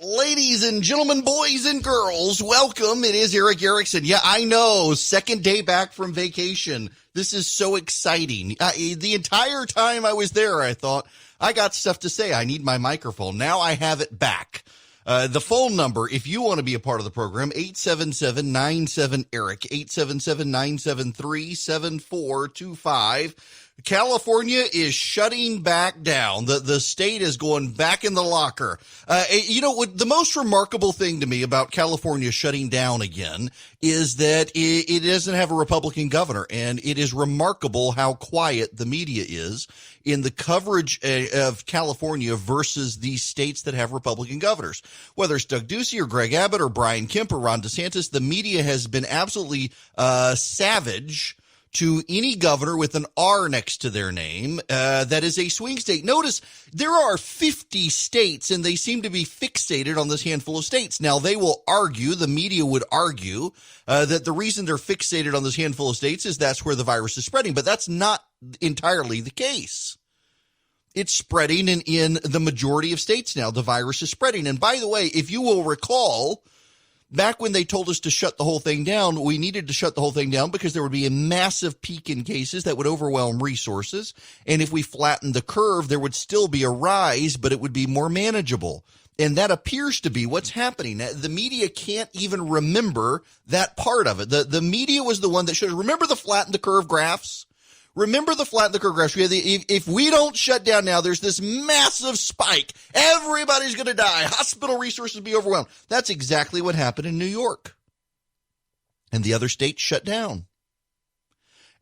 Ladies and gentlemen, boys and girls, welcome. It is Eric Erickson. Yeah, I know. Second day back from vacation. This is so exciting. The entire time I was there, I thought, I got stuff to say. I need my microphone. Now I have it back. The phone number, if you want to be a part of the program, 877-97-ERIC, 877-973-7425. California is shutting back down. The state is going back in the locker. The most remarkable thing to me about California shutting down again is that it doesn't have a Republican governor, and it is remarkable how quiet the media is in the coverage of California versus these states that have Republican governors. Whether it's Doug Ducey or Greg Abbott or Brian Kemp or Ron DeSantis, the media has been absolutely savage to any governor with an R next to their name that is a swing state. Notice there are 50 states, and they seem to be fixated on this handful of states. Now, they will argue, the media would argue, that the reason they're fixated on this handful of states is that's where the virus is spreading, but that's not entirely the case. It's spreading in the majority of states now. The virus is spreading. And by the way, if you will recall, back when they told us to shut the whole thing down, we needed to shut the whole thing down because there would be a massive peak in cases that would overwhelm resources. And if we flattened the curve, there would still be a rise, but it would be more manageable. And that appears to be what's happening. The media can't even remember that part of it. The media was the one that should remember the flatten the curve graphs. Remember the flatten the curve graphs. If we don't shut down now, there's this massive spike. Everybody's going to die. Hospital resources will be overwhelmed. That's exactly what happened in New York. And the other states shut down.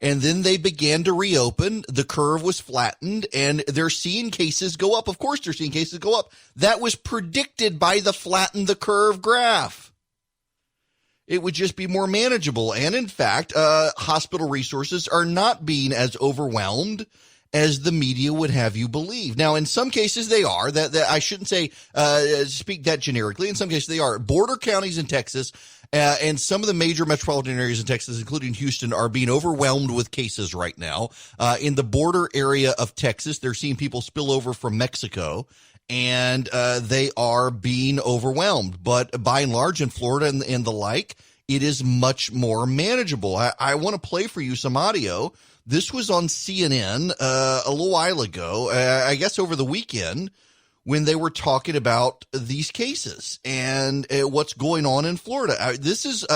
And then they began to reopen. The curve was flattened, and they're seeing cases go up. Of course, they're seeing cases go up. That was predicted by the flatten the curve graph. It would just be more manageable. And in fact, hospital resources are not being as overwhelmed as the media would have you believe. Now, in some cases they are. That I shouldn't say speak that generically. In some cases they are. Border counties in Texas and some of the major metropolitan areas in Texas, including Houston, are being overwhelmed with cases right now. In the border area of Texas, they're seeing people spill over from Mexico, and they are being overwhelmed. But by and large, in Florida and the like, it is much more manageable. I want to play for you some audio. This was on CNN a little while ago, I guess over the weekend, when they were talking about these cases and what's going on in Florida. This is,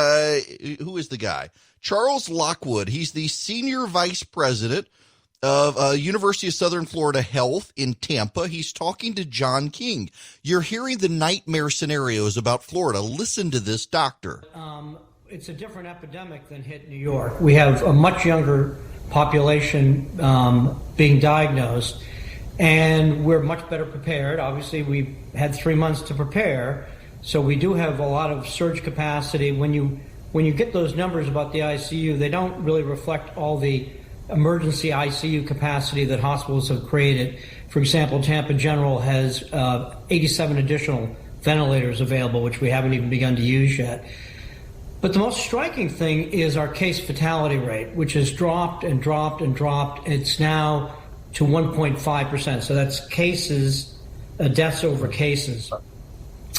who is the guy? Charles Lockwood. He's the senior vice president of University of Southern Florida Health in Tampa. He's talking to John King. You're hearing the nightmare scenarios about Florida. Listen to this doctor. It's a different epidemic than hit New York. We have a much younger population being diagnosed, and we're much better prepared. Obviously, we've had 3 months to prepare, so we do have a lot of surge capacity. When you get those numbers about the ICU, they don't really reflect all the emergency ICU capacity that hospitals have created. For example, Tampa General has 87 additional ventilators available, which we haven't even begun to use yet. But the most striking thing is our case fatality rate, which has dropped and dropped and dropped. It's now to 1.5%. So that's cases, deaths over cases.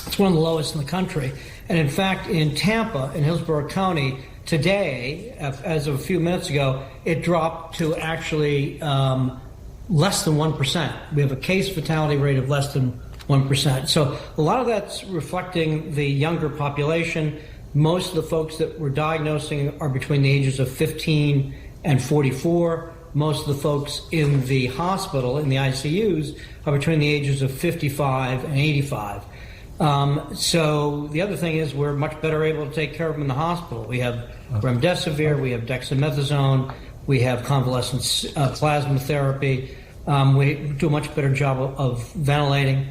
It's one of the lowest in the country. And in fact, in Tampa, in Hillsborough County, today, as of a few minutes ago, it dropped to actually less than 1%. We have a case fatality rate of less than 1%. So a lot of that's reflecting the younger population. Most of the folks that we're diagnosing are between the ages of 15 and 44. Most of the folks in the hospital, in the ICUs, are between the ages of 55 and 85. So the other thing is we're much better able to take care of them in the hospital. We have remdesivir, we have dexamethasone, we have convalescent plasma therapy. We do a much better job of ventilating.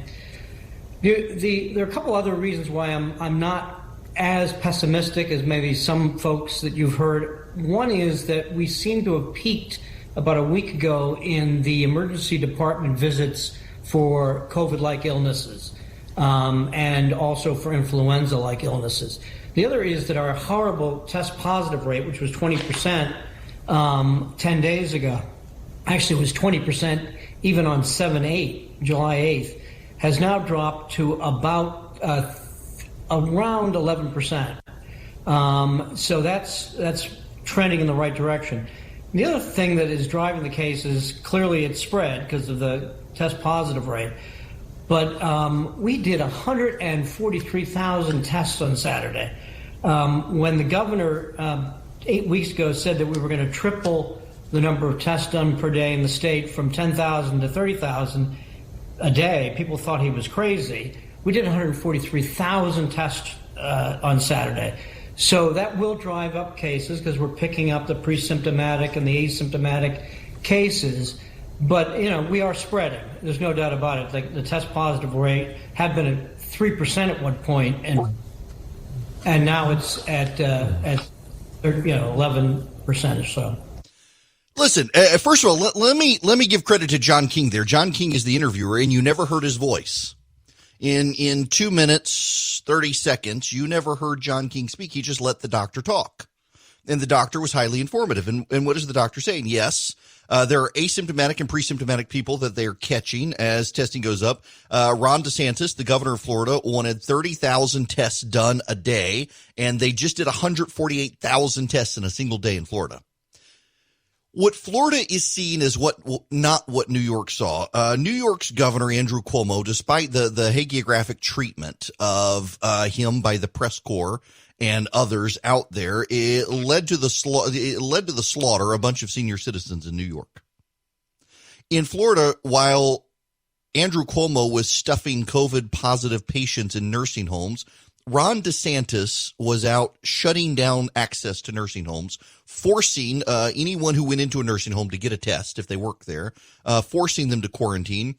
There are a couple other reasons why I'm not as pessimistic as maybe some folks that you've heard. One is that we seem to have peaked about a week ago in the emergency department visits for COVID-like illnesses. And also for influenza-like illnesses. The other is that our horrible test positive rate, which was 20% 10 days ago, actually was 20% even on July 8th, has now dropped to about around 11%. So that's trending in the right direction. The other thing that is driving the case is clearly it's spread because of the test positive rate. But we did 143,000 tests on Saturday. When the governor 8 weeks ago said that we were going to triple the number of tests done per day in the state from 10,000 to 30,000 a day, people thought he was crazy. We did 143,000 tests on Saturday. So that will drive up cases because we're picking up the pre-symptomatic and the asymptomatic cases. But, we are spreading. There's no doubt about it. The test positive rate had been at 3% at one point, and now it's at 11% or so. Listen, first of all, let me give credit to John King there. John King is the interviewer, and you never heard his voice. In 2 minutes, 30 seconds, you never heard John King speak. He just let the doctor talk. And the doctor was highly informative. And what is the doctor saying? Yes, there are asymptomatic and pre-symptomatic people that they're catching as testing goes up. Ron DeSantis, the governor of Florida, wanted 30,000 tests done a day, and they just did 148,000 tests in a single day in Florida. What Florida is seeing is not what New York saw. New York's governor, Andrew Cuomo, despite the hagiographic treatment of him by the press corps and others out there, it led to the slaughter of a bunch of senior citizens in New York. In Florida, while Andrew Cuomo was stuffing COVID-positive patients in nursing homes, Ron DeSantis was out shutting down access to nursing homes, forcing anyone who went into a nursing home to get a test if they work there, forcing them to quarantine,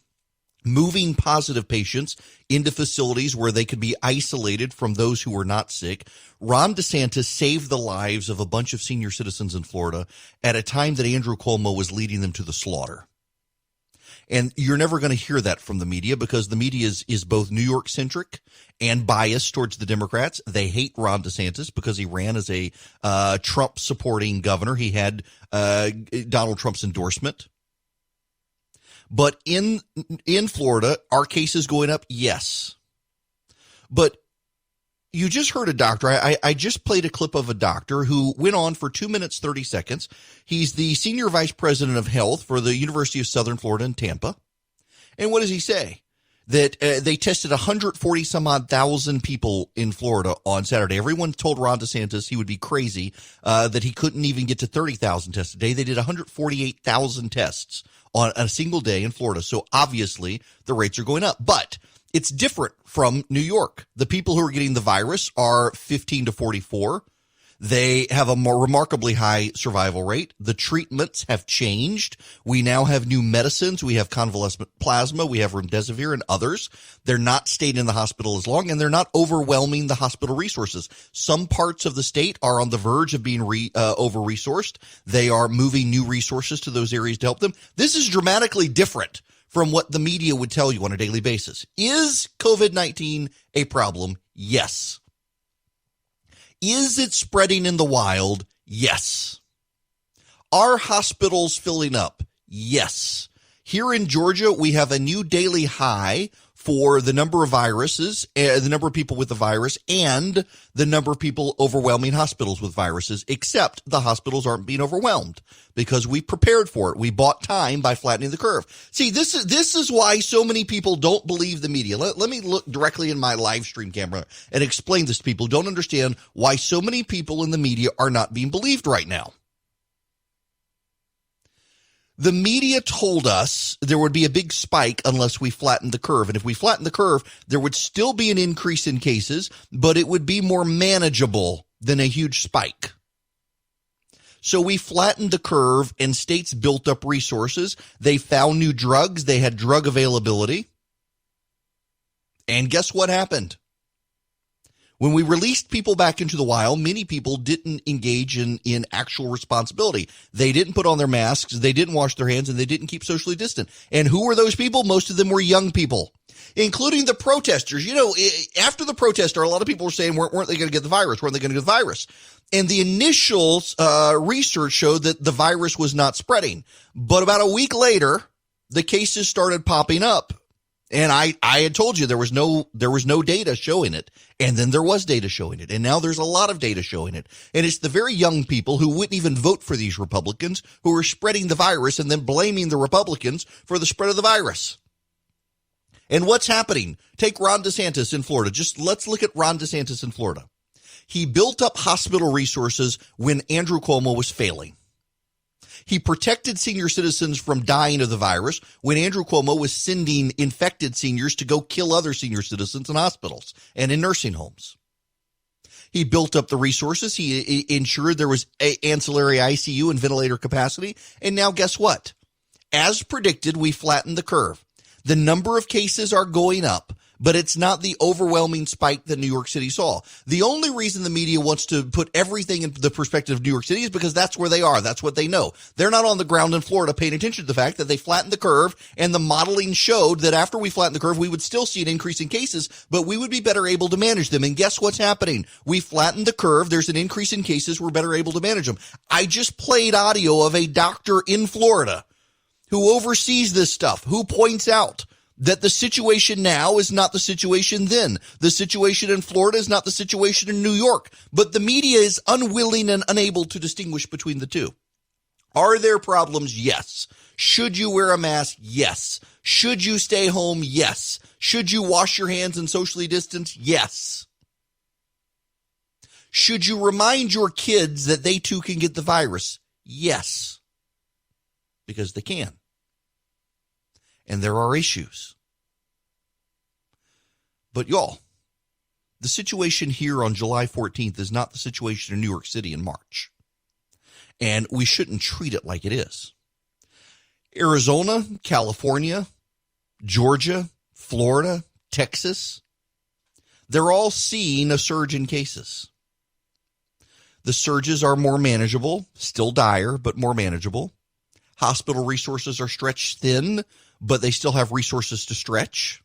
moving positive patients into facilities where they could be isolated from those who were not sick. Ron DeSantis saved the lives of a bunch of senior citizens in Florida at a time that Andrew Cuomo was leading them to the slaughter. And you're never going to hear that from the media because the media is both New York centric and biased towards the Democrats. They hate Ron DeSantis because he ran as a Trump supporting governor. He had Donald Trump's endorsement. But in Florida, are cases going up? Yes. But you just heard a doctor. I just played a clip of a doctor who went on for 2 minutes, 30 seconds. He's the senior vice president of health for the University of Southern Florida in Tampa. And what does he say? That they tested 140 some odd thousand people in Florida on Saturday. Everyone told Ron DeSantis he would be crazy, that he couldn't even get to 30,000 tests a day. They did 148,000 tests on a single day in Florida. So obviously the rates are going up, but it's different from New York. The people who are getting the virus are 15 to 44. They have a more remarkably high survival rate. The treatments have changed. We now have new medicines. We have convalescent plasma. We have remdesivir and others. They're not staying in the hospital as long, and they're not overwhelming the hospital resources. Some parts of the state are on the verge of being over-resourced. They are moving new resources to those areas to help them. This is dramatically different from what the media would tell you on a daily basis. Is COVID-19 a problem? Yes. Is it spreading in the wild? Yes. Are hospitals filling up? Yes. Here in Georgia, we have a new daily high for the number of viruses, the number of people with the virus, and the number of people overwhelming hospitals with viruses, except the hospitals aren't being overwhelmed because we prepared for it. We bought time by flattening the curve. See, this is why so many people don't believe the media. Let me look directly in my live stream camera and explain this to people who don't understand why so many people in the media are not being believed right now. The media told us there would be a big spike unless we flattened the curve. And if we flattened the curve, there would still be an increase in cases, but it would be more manageable than a huge spike. So we flattened the curve and states built up resources. They found new drugs. They had drug availability. And guess what happened? When we released people back into the wild, many people didn't engage in actual responsibility. They didn't put on their masks, they didn't wash their hands, and they didn't keep socially distant. And who were those people? Most of them were young people, including the protesters. You know, after the protester, a lot of people were saying, weren't they going to get the virus? Weren't they going to get the virus? And the initial research showed that the virus was not spreading. But about a week later, the cases started popping up. And I had told you there was no data showing it. And then there was data showing it. And now there's a lot of data showing it. And it's the very young people who wouldn't even vote for these Republicans who are spreading the virus and then blaming the Republicans for the spread of the virus. And what's happening? Take Ron DeSantis in Florida. Just let's look at Ron DeSantis in Florida. He built up hospital resources when Andrew Cuomo was failing. He protected senior citizens from dying of the virus when Andrew Cuomo was sending infected seniors to go kill other senior citizens in hospitals and in nursing homes. He built up the resources. He ensured there was ancillary ICU and ventilator capacity. And now guess what? As predicted, we flattened the curve. The number of cases are going up, but it's not the overwhelming spike that New York City saw. The only reason the media wants to put everything in the perspective of New York City is because that's where they are. That's what they know. They're not on the ground in Florida paying attention to the fact that they flattened the curve, and the modeling showed that after we flattened the curve, we would still see an increase in cases, but we would be better able to manage them. And guess what's happening? We flattened the curve. There's an increase in cases. We're better able to manage them. I just played audio of a doctor in Florida who oversees this stuff, who points out that the situation now is not the situation then. The situation in Florida is not the situation in New York. But the media is unwilling and unable to distinguish between the two. Are there problems? Yes. Should you wear a mask? Yes. Should you stay home? Yes. Should you wash your hands and socially distance? Yes. Should you remind your kids that they too can get the virus? Yes. Because they can. And there are issues. But y'all, the situation here on July 14th is not the situation in New York City in March. And we shouldn't treat it like it is. Arizona, California, Georgia, Florida, Texas, they're all seeing a surge in cases. The surges are more manageable, still dire, but more manageable. Hospital resources are stretched thin, but they still have resources to stretch.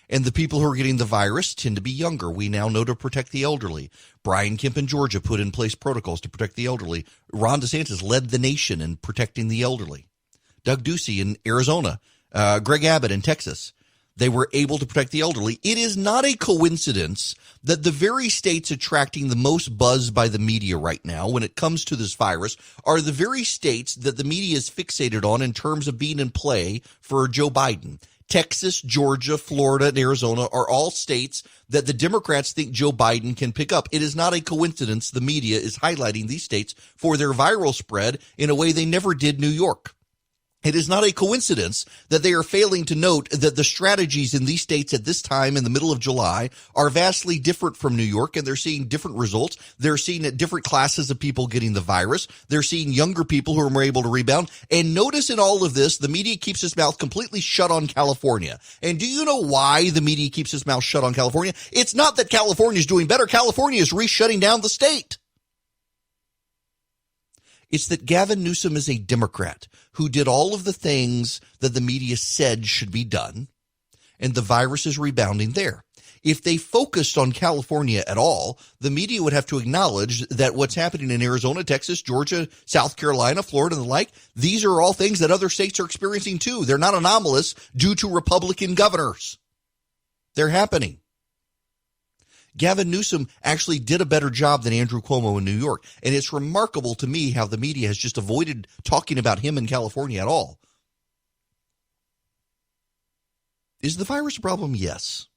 And the people who are getting the virus tend to be younger. We now know to protect the elderly. Brian Kemp in Georgia put in place protocols to protect the elderly. Ron DeSantis led the nation in protecting the elderly. Doug Ducey in Arizona, Greg Abbott in Texas, they were able to protect the elderly. It is not a coincidence that the very states attracting the most buzz by the media right now when it comes to this virus are the very states that the media is fixated on in terms of being in play for Joe Biden. Texas, Georgia, Florida, and Arizona are all states that the Democrats think Joe Biden can pick up. It is not a coincidence the media is highlighting these states for their viral spread in a way they never did New York. It is not a coincidence that they are failing to note that the strategies in these states at this time in the middle of July are vastly different from New York, and they're seeing different results. They're seeing different classes of people getting the virus. They're seeing younger people who are more able to rebound. And notice in all of this, the media keeps its mouth completely shut on California. And do you know why the media keeps its mouth shut on California? It's not that California is doing better. California is re-shutting down the state. It's that Gavin Newsom is a Democrat who did all of the things that the media said should be done, and the virus is rebounding there. If they focused on California at all, the media would have to acknowledge that what's happening in Arizona, Texas, Georgia, South Carolina, Florida, and the like, these are all things that other states are experiencing too. They're not anomalous due to Republican governors. They're happening. Gavin Newsom actually did a better job than Andrew Cuomo in New York. And it's remarkable to me how the media has just avoided talking about him in California at all. Is the virus a problem? Yes.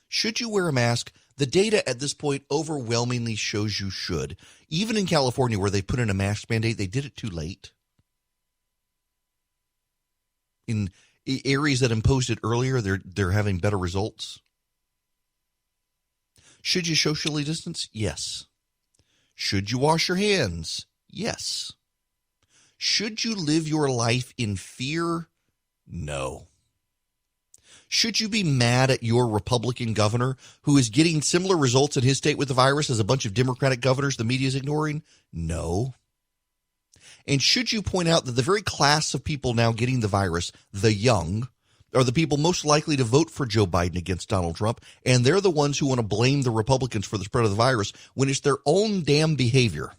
Should you wear a mask? The data at this point overwhelmingly shows you should. Even in California, where they put in a mask mandate, they did it too late. In areas that imposed it earlier, they're having better results. Should you socially distance? Yes. Should you wash your hands? Yes. Should you live your life in fear? No. Should you be mad at your Republican governor who is getting similar results in his state with the virus as a bunch of Democratic governors the media is ignoring? No. And should you point out that the very class of people now getting the virus, the young, are the people most likely to vote for Joe Biden against Donald Trump, and they're the ones who want to blame the Republicans for the spread of the virus when it's their own damn behavior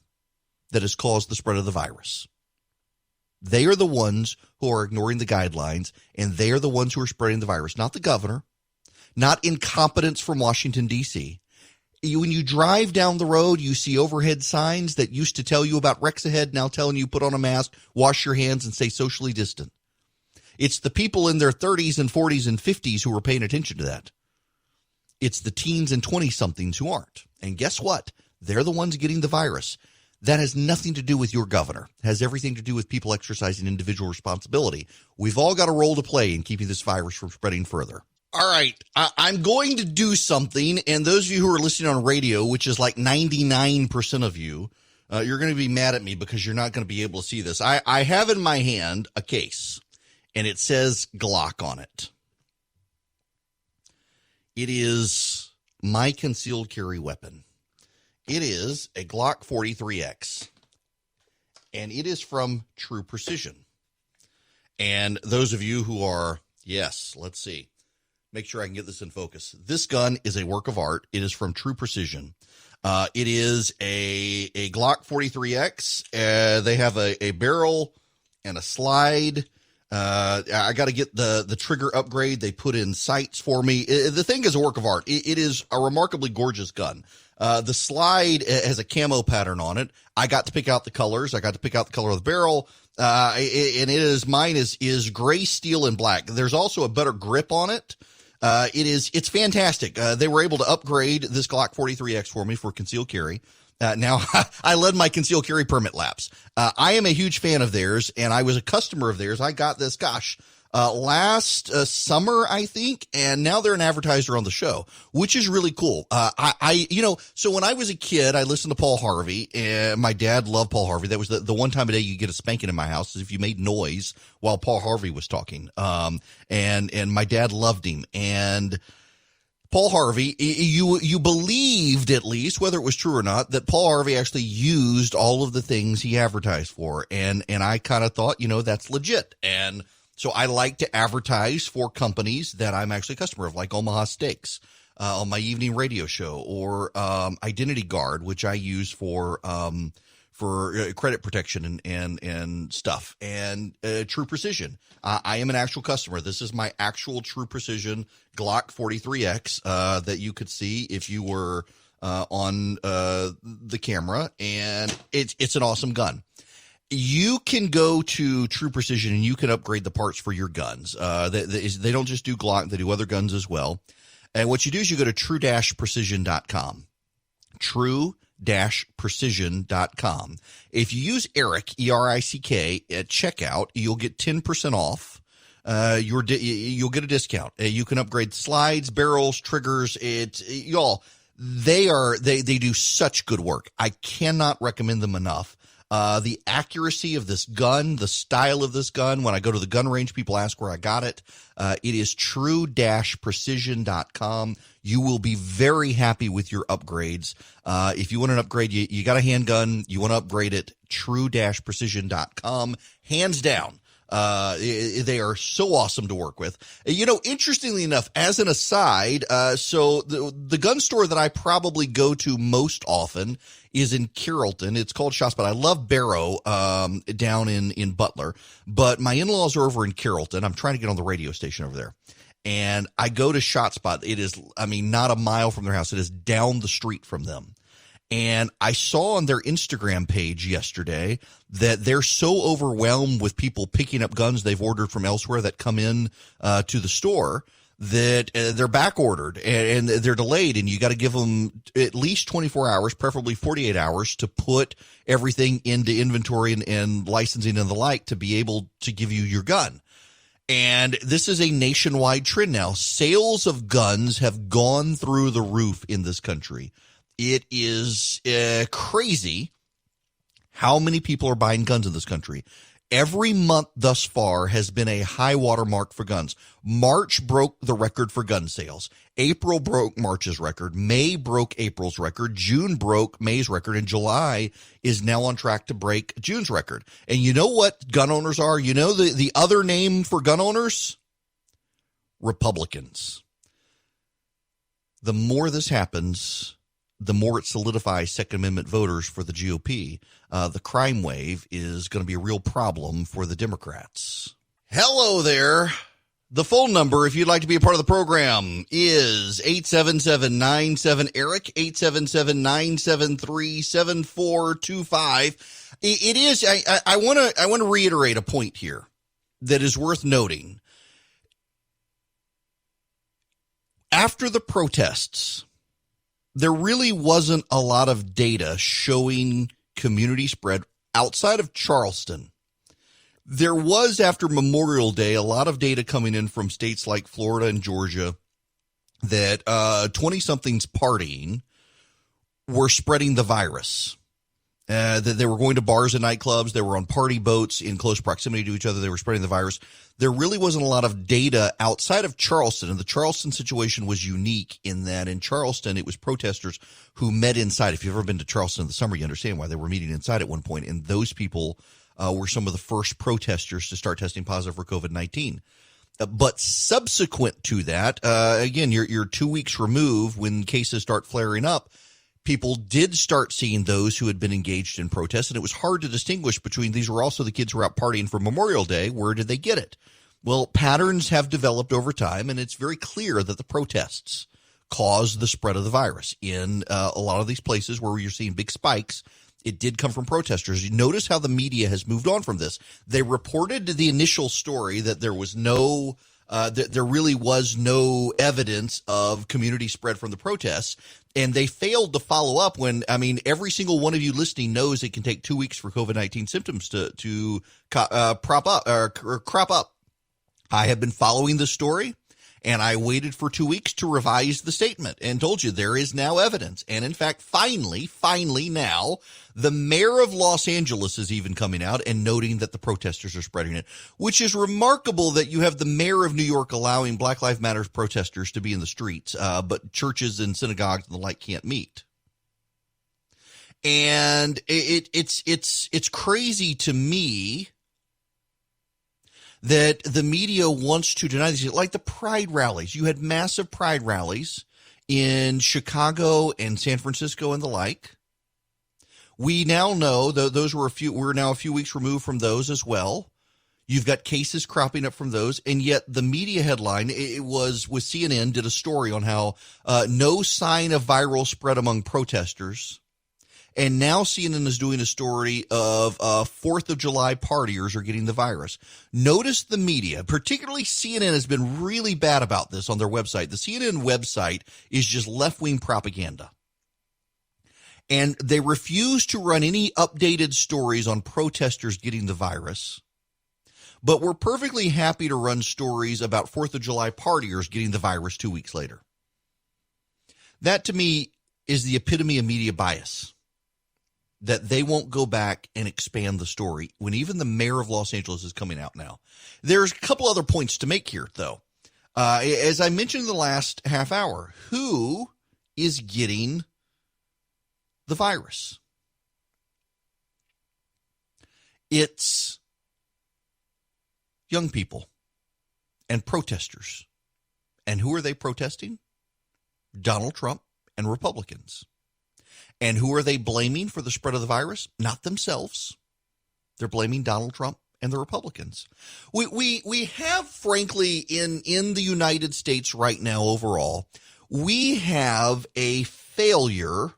that has caused the spread of the virus. They are the ones who are ignoring the guidelines, and they are the ones who are spreading the virus, not the governor, not incompetence from Washington, D.C. When you drive down the road, you see overhead signs that used to tell you about Rex ahead, now telling you put on a mask, wash your hands, and stay socially distant. It's the people in their 30s and 40s and 50s who are paying attention to that. It's the teens and 20-somethings who aren't. And guess what? They're the ones getting the virus. That has nothing to do with your governor. It has everything to do with people exercising individual responsibility. We've all got a role to play in keeping this virus from spreading further. All right, I'm going to do something, and those of you who are listening on radio, which is like 99% of you, you're going to be mad at me because you're not going to be able to see this. I have in my hand a case, and it says Glock on it. It is my concealed carry weapon. It is a Glock 43X, and it is from True Precision. And those of you who are, yes, let's see. Make sure I can get this in focus. This gun is a work of art. It is from True Precision. It is a Glock 43X. They have a barrel and a slide. I got to get the trigger upgrade. They put in sights for me. The thing is a work of art. It is a remarkably gorgeous gun. The slide has a camo pattern on it. I got to pick out the colors. I got to pick out the color of the barrel. And mine is gray, steel, and black. There's also a better grip on it. It's fantastic. They were able to upgrade this Glock 43X for me for concealed carry. Now I led my concealed carry permit lapse. I am a huge fan of theirs, and I was a customer of theirs. I got this, last summer, I think, and now they're an advertiser on the show, which is really cool. So when I was a kid, I listened to Paul Harvey, and my dad loved Paul Harvey. That was the one time a day you get a spanking in my house is if you made noise while Paul Harvey was talking. And my dad loved him. And Paul Harvey, you believed, at least, whether it was true or not, that Paul Harvey actually used all of the things he advertised for. And I kind of thought, that's legit. And so I like to advertise for companies that I'm actually a customer of, like Omaha Steaks on my evening radio show, or Identity Guard, which I use for credit protection and stuff, and True Precision. I am an actual customer. This is my actual True Precision Glock 43X that you could see if you were on the camera, and it's an awesome gun. You can go to True Precision and you can upgrade the parts for your guns. They don't just do Glock, they do other guns as well. And what you do is you go to true-precision.com. True-precision.com. If you use Eric, E-R-I-C-K, at checkout, you'll get 10% off. You'll get a discount. You can upgrade slides, barrels, triggers. They do such good work. I cannot recommend them enough. The accuracy of this gun, the style of this gun. When I go to the gun range, people ask where I got it. It is true-precision.com. You will be very happy with your upgrades. If you want an upgrade, you got a handgun, you want to upgrade it, true-precision.com. Hands down. They are so awesome to work with. Interestingly enough, as an aside, so the gun store that I probably go to most often is in Carrollton. It's called ShotSpot. I love Barrow, down in Butler, but my in-laws are over in Carrollton. I'm trying to get on the radio station over there. And I go to ShotSpot. It is, not a mile from their house. It is down the street from them. And I saw on their Instagram page yesterday that they're so overwhelmed with people picking up guns they've ordered from elsewhere that come in to the store that they're back ordered and they're delayed. And you got to give them at least 24 hours, preferably 48 hours, to put everything into inventory and licensing and the like to be able to give you your gun. And this is a nationwide trend now. Sales of guns have gone through the roof in this country. It is crazy how many people are buying guns in this country. Every month thus far has been a high water mark for guns. March broke the record for gun sales. April broke March's record. May broke April's record. June broke May's record. And July is now on track to break June's record. And you know what gun owners are? You know the other name for gun owners? Republicans. The more this happens, the more it solidifies Second Amendment voters for the GOP, the crime wave is going to be a real problem for the Democrats. Hello there. The phone number, if you'd like to be a part of the program, is 877-97-ERIC, 877-973-7425. It is, I want to reiterate a point here that is worth noting. After the protests, there really wasn't a lot of data showing community spread outside of Charleston. There was, after Memorial Day, a lot of data coming in from states like Florida and Georgia that 20-somethings partying were spreading the virus. That they were going to bars and nightclubs. They were on party boats in close proximity to each other. They were spreading the virus. There really wasn't a lot of data outside of Charleston, and the Charleston situation was unique in that in Charleston, it was protesters who met inside. If you've ever been to Charleston in the summer, you understand why they were meeting inside at one point, and those people were some of the first protesters to start testing positive for COVID-19. But subsequent to that, again, you're 2 weeks removed when cases start flaring up. People did start seeing those who had been engaged in protests, and it was hard to distinguish between these were also the kids who were out partying for Memorial Day. Where did they get it? Well, patterns have developed over time, and it's very clear that the protests caused the spread of the virus. In a lot of these places where you're seeing big spikes, it did come from protesters. You notice how the media has moved on from this. They reported the initial story that there was there really was no evidence of community spread from the protests, and they failed to follow up when, I mean, every single one of you listening knows it can take 2 weeks for COVID-19 symptoms to crop up. I have been following this story, and I waited for 2 weeks to revise the statement and told you there is now evidence. And in fact, finally now, the mayor of Los Angeles is even coming out and noting that the protesters are spreading it, which is remarkable that you have the mayor of New York allowing Black Lives Matter protesters to be in the streets, but churches and synagogues and the like can't meet. And it's crazy to me that the media wants to deny these, like the pride rallies. You had massive pride rallies in Chicago and San Francisco and the like. We now know that we're now a few weeks removed from those as well. You've got cases cropping up from those, and yet the media headline, it was with CNN, did a story on how no sign of viral spread among protesters. And now CNN is doing a story of 4th of July partiers are getting the virus. Notice the media, particularly CNN, has been really bad about this on their website. The CNN website is just left-wing propaganda. And they refuse to run any updated stories on protesters getting the virus. But we're perfectly happy to run stories about 4th of July partiers getting the virus 2 weeks later. That, to me, is the epitome of media bias. That they won't go back and expand the story when even the mayor of Los Angeles is coming out now. There's a couple other points to make here, though. As I mentioned in the last half hour, who is getting the virus? It's young people and protesters. And who are they protesting? Donald Trump and Republicans. And who are they blaming for the spread of the virus? Not themselves. They're blaming Donald Trump and the Republicans. We have, frankly, in the United States right now overall, we have a failure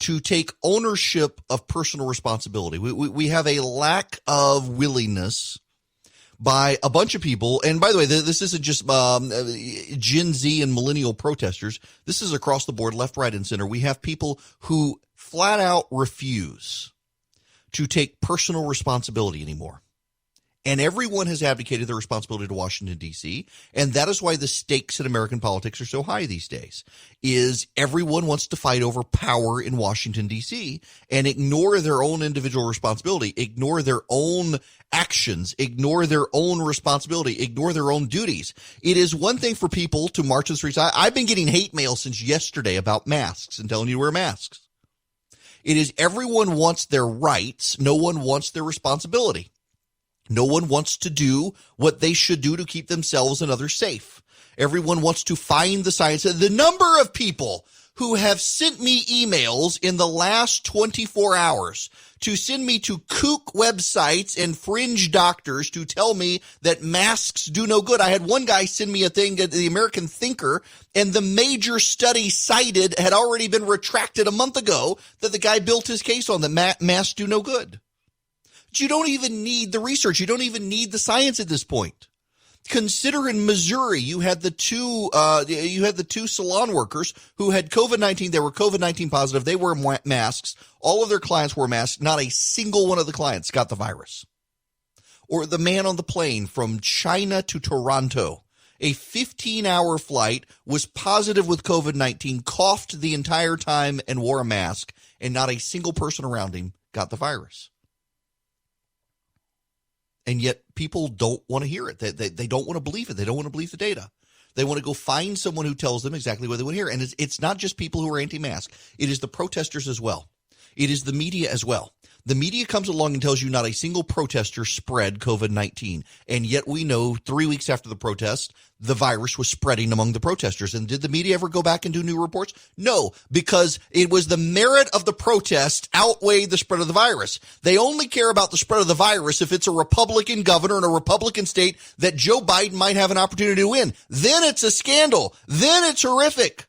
to take ownership of personal responsibility. We have a lack of willingness by a bunch of people. And by the way, this isn't just Gen Z and millennial protesters. This is across the board, left, right, and center. We have people who flat out refuse to take personal responsibility anymore. And everyone has abdicated their responsibility to Washington, D.C., and that is why the stakes in American politics are so high these days, is everyone wants to fight over power in Washington, D.C., and ignore their own individual responsibility, ignore their own actions, ignore their own responsibility, ignore their own duties. It is one thing for people to march in the streets. I've been getting hate mail since yesterday about masks and telling you to wear masks. It is everyone wants their rights. No one wants their responsibility. No one wants to do what they should do to keep themselves and others safe. Everyone wants to find the science. The number of people who have sent me emails in the last 24 hours to send me to kook websites and fringe doctors to tell me that masks do no good. I had one guy send me a thing at the American Thinker, and the major study cited had already been retracted a month ago that the guy built his case on that masks do no good. But you don't even need the research. You don't even need the science at this point. Consider in Missouri, you had the two salon workers who had COVID-19. They were COVID-19 positive. They wore masks. All of their clients wore masks. Not a single one of the clients got the virus. Or the man on the plane from China to Toronto, a 15-hour flight, was positive with COVID-19, coughed the entire time and wore a mask, and not a single person around him got the virus. And yet people don't want to hear it. They don't want to believe it. They don't want to believe the data. They want to go find someone who tells them exactly what they want to hear. And it's not just people who are anti-mask. It is the protesters as well. It is the media as well. The media comes along and tells you not a single protester spread COVID-19. And yet we know 3 weeks after the protest, the virus was spreading among the protesters. And did the media ever go back and do new reports? No, because it was the merit of the protest outweighed the spread of the virus. They only care about the spread of the virus if it's a Republican governor in a Republican state that Joe Biden might have an opportunity to win. Then it's a scandal. Then it's horrific.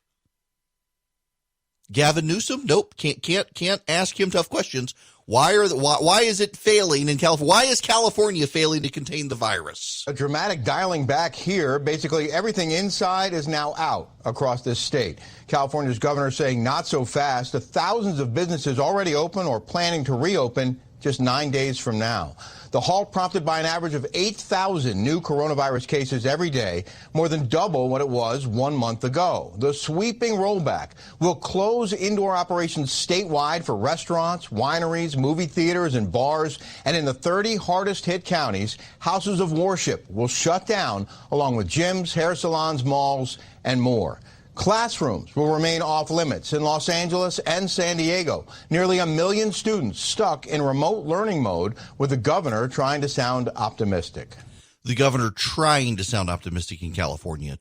Gavin Newsom? Nope. Can't ask him tough questions. Why is it failing in California? Why is California failing to contain the virus? A dramatic dialing back here. Basically, everything inside is now out across this state. California's governor saying not so fast. The thousands of businesses already open or planning to reopen just 9 days from now. The halt prompted by an average of 8,000 new coronavirus cases every day, more than double what it was 1 month ago. The sweeping rollback will close indoor operations statewide for restaurants, wineries, movie theaters, and bars. And in the 30 hardest hit counties, houses of worship will shut down, along with gyms, hair salons, malls, and more. Classrooms will remain off limits in Los Angeles and San Diego. Nearly 1 million students stuck in remote learning mode, with the governor trying to sound optimistic. The governor trying to sound optimistic in California.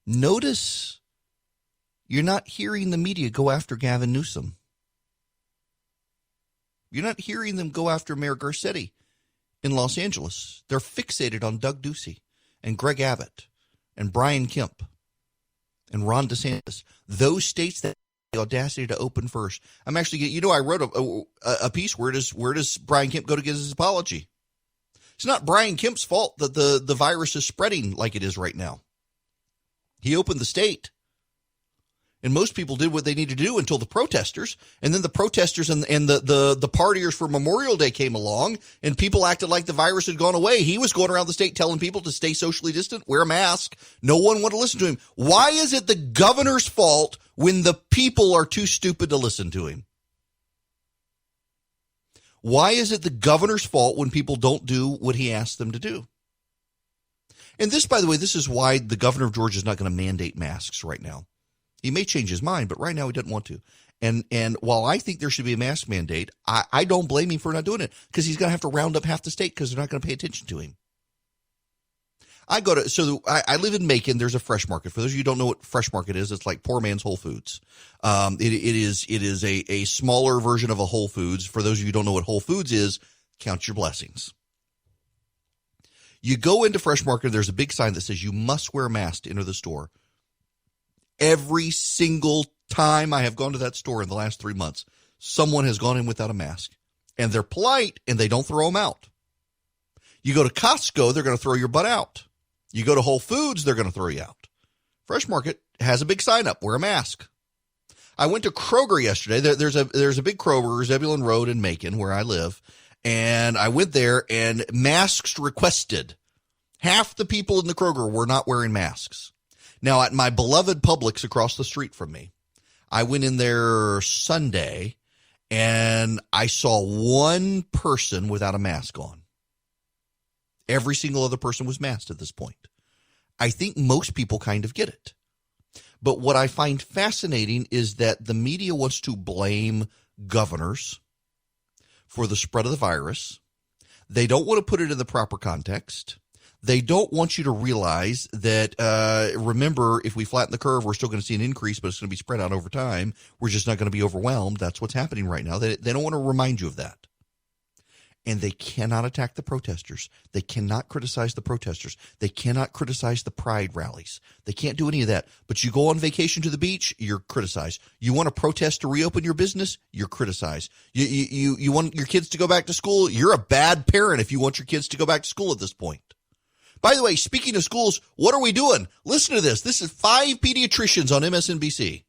Notice you're not hearing the media go after Gavin Newsom. You're not hearing them go after Mayor Garcetti in Los Angeles. They're fixated on Doug Ducey and Greg Abbott and Brian Kemp and Ron DeSantis. Those states that have the audacity to open first. I'm actually, I wrote a piece. Where does Brian Kemp go to get his apology? It's not Brian Kemp's fault that the virus is spreading like it is right now. He opened the state. And most people did what they needed to do until the protesters. And then the protesters and the partiers for Memorial Day came along, and people acted like the virus had gone away. He was going around the state telling people to stay socially distant, wear a mask. No one wanted to listen to him. Why is it the governor's fault when the people are too stupid to listen to him? Why is it the governor's fault when people don't do what he asked them to do? And this, by the way, this is why the governor of Georgia is not going to mandate masks right now. He may change his mind, but right now he doesn't want to. And while I think there should be a mask mandate, I don't blame him for not doing it, because he's going to have to round up half the state because they're not going to pay attention to him. I live in Macon. There's a fresh market. For those of you who don't know what fresh market is, it's like poor man's Whole Foods. It is a smaller version of a Whole Foods. For those of you who don't know what Whole Foods is, count your blessings. You go into fresh market, there's a big sign that says you must wear a mask to enter the store. Every single time I have gone to that store in the last 3 months, someone has gone in without a mask. And they're polite, and they don't throw them out. You go to Costco, they're going to throw your butt out. You go to Whole Foods, they're going to throw you out. Fresh Market has a big sign up, wear a mask. I went to Kroger yesterday. There's a big Kroger, Zebulon Road in Macon, where I live. And I went there, and masks requested. Half the people in the Kroger were not wearing masks. Now, at my beloved Publix across the street from me, I went in there Sunday, and I saw one person without a mask on. Every single other person was masked at this point. I think most people kind of get it. But what I find fascinating is that the media wants to blame governors for the spread of the virus. They don't want to put it in the proper context. They don't want you to realize that, remember, if we flatten the curve, we're still going to see an increase, but it's going to be spread out over time. We're just not going to be overwhelmed. That's what's happening right now. They don't want to remind you of that. And they cannot attack the protesters. They cannot criticize the protesters. They cannot criticize the pride rallies. They can't do any of that. But you go on vacation to the beach, you're criticized. You want to protest to reopen your business, you're criticized. You want your kids to go back to school, you're a bad parent if you want your kids to go back to school at this point. By the way, speaking of schools, what are we doing? Listen to this. This is 5 pediatricians on MSNBC.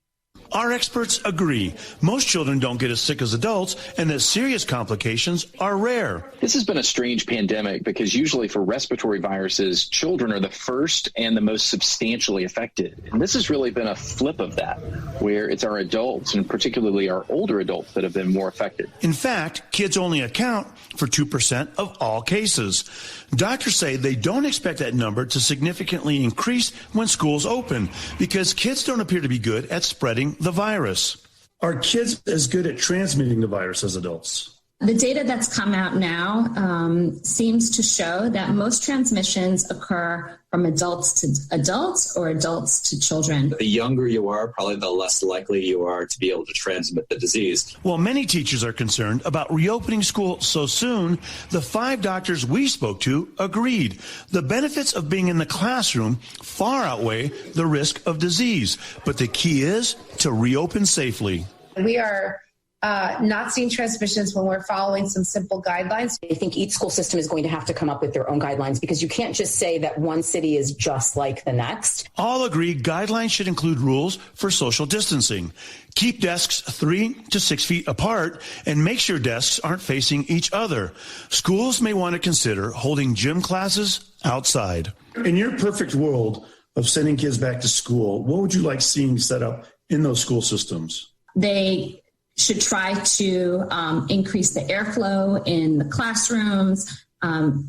Our experts agree most children don't get as sick as adults and that serious complications are rare. This has been a strange pandemic because usually for respiratory viruses, children are the first and the most substantially affected. And this has really been a flip of that, where it's our adults and particularly our older adults that have been more affected. In fact, kids only account for 2% of all cases. Doctors say they don't expect that number to significantly increase when schools open because kids don't appear to be good at spreading the virus. Are kids as good at transmitting the virus as adults? The data that's come out now seems to show that most transmissions occur from adults to adults or adults to children. The younger you are, probably the less likely you are to be able to transmit the disease. While many teachers are concerned about reopening school so soon, the 5 doctors we spoke to agreed. The benefits of being in the classroom far outweigh the risk of disease. But the key is to reopen safely. We are not seeing transmissions when we're following some simple guidelines. I think each school system is going to have to come up with their own guidelines because you can't just say that one city is just like the next. All agree guidelines should include rules for social distancing. Keep desks 3 to 6 feet apart and make sure desks aren't facing each other. Schools may want to consider holding gym classes outside. In your perfect world of sending kids back to school, what would you like seeing set up in those school systems? They should try to increase the airflow in the classrooms,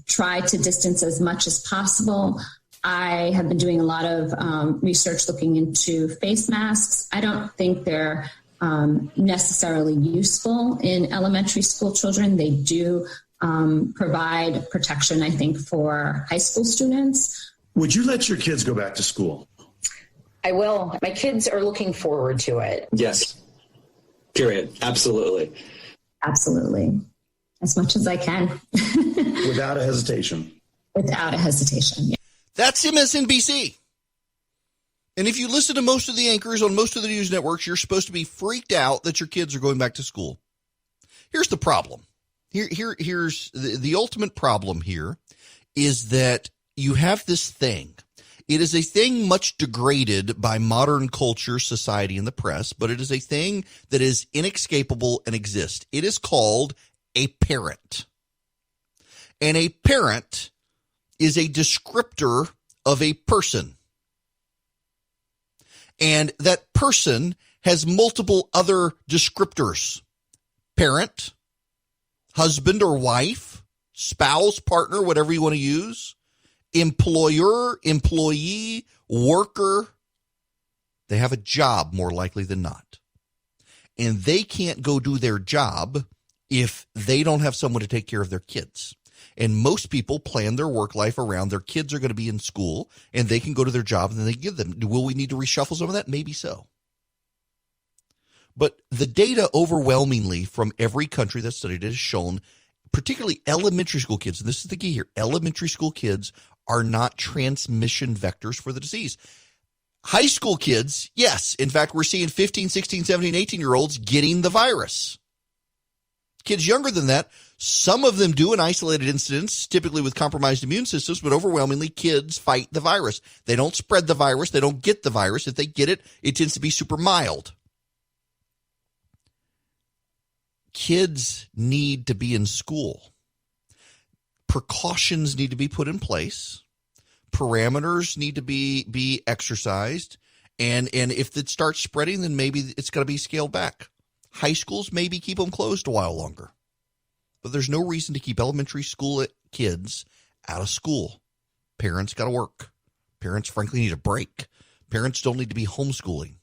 try to distance as much as possible. I have been doing a lot of research looking into face masks. I don't think they're necessarily useful in elementary school children. They do provide protection, I think, for high school students. Would you let your kids go back to school? I will. My kids are looking forward to it. Yes. Period. Absolutely. Absolutely. As much as I can. Without a hesitation. Without a hesitation. Yeah. That's MSNBC. And if you listen to most of the anchors on most of the news networks, you're supposed to be freaked out that your kids are going back to school. Here's the problem. Here's the ultimate problem here is that you have this thing. It is a thing much degraded by modern culture, society, and the press, but it is a thing that is inescapable and exists. It is called a parent. And a parent is a descriptor of a person. And that person has multiple other descriptors. Parent, husband or wife, spouse, partner, whatever you want to use. Employer, employee, worker, they have a job more likely than not. And they can't go do their job if they don't have someone to take care of their kids. And most people plan their work life around their kids are going to be in school and they can go to their job and then they give them. Will we need to reshuffle some of that? Maybe so. But the data overwhelmingly from every country that's studied it has shown, particularly elementary school kids, and this is the key here, elementary school kids are not transmission vectors for the disease. High school kids, yes. In fact, we're seeing 15, 16, 17, 18-year-olds getting the virus. Kids younger than that, some of them do in isolated incidents, typically with compromised immune systems, but overwhelmingly kids fight the virus. They don't spread the virus. They don't get the virus. If they get it, it tends to be super mild. Kids need to be in school. Precautions need to be put in place. Parameters need to be exercised. And if it starts spreading, then maybe it's got to be scaled back. High schools, maybe keep them closed a while longer. But there's no reason to keep elementary school kids out of school. Parents got to work. Parents, frankly, need a break. Parents don't need to be homeschooling.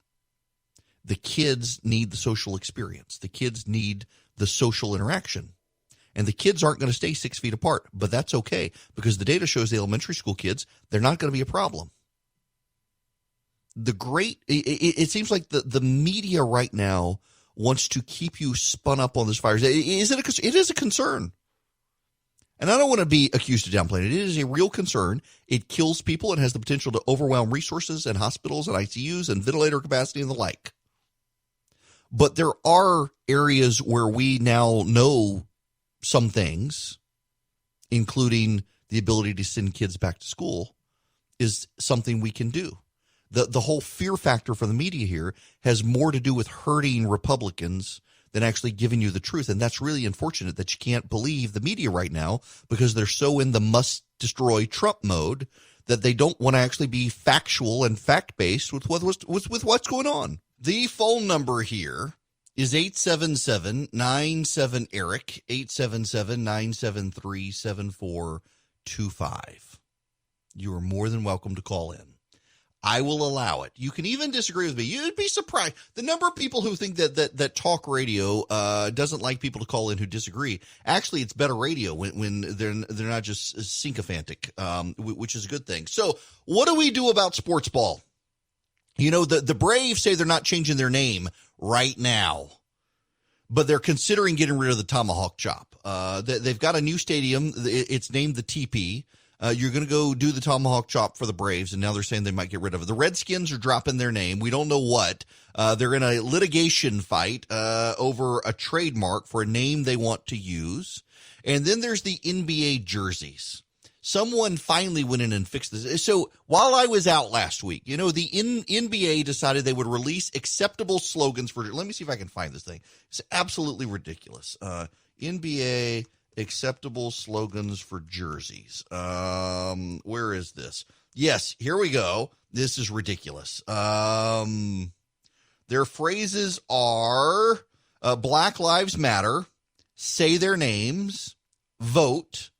The kids need the social experience. The kids need the social interaction. And the kids aren't going to stay 6 feet apart, but that's okay because the data shows the elementary school kids, they're not going to be a problem. It seems like the media right now wants to keep you spun up on this virus. It is a concern. And I don't want to be accused of downplaying it. It is a real concern. It kills people and has the potential to overwhelm resources and hospitals and ICUs and ventilator capacity and the like. But there are areas where we now know some things, including the ability to send kids back to school, is something we can do. The whole fear factor for the media here has more to do with hurting Republicans than actually giving you the truth. And that's really unfortunate that you can't believe the media right now because they're so in the must destroy Trump mode that they don't want to actually be factual and fact-based with what's going on. The phone number here is 877-97-ERIC, 877-973-7425. You are more than welcome to call in. I will allow it. You can even disagree with me. You'd be surprised. The number of people who think that talk radio doesn't like people to call in who disagree. Actually, it's better radio when they're not just sycophantic, which is a good thing. So what do we do about sports ball? You know, the Braves say they're not changing their name right now, but they're considering getting rid of the tomahawk chop. They've got a new stadium. It's named the TP. You're going to go do the tomahawk chop for the Braves, and now they're saying they might get rid of it. The Redskins are dropping their name. We don't know what. They're in a litigation fight over a trademark for a name they want to use. And then there's the NBA jerseys. Someone finally went in and fixed this. So while I was out last week, you know, the NBA decided they would release acceptable slogans for – let me see if I can find this thing. It's absolutely ridiculous. NBA – acceptable slogans for jerseys. Where is this? Yes, here we go. This is ridiculous. Their phrases are Black Lives Matter, say their names, vote,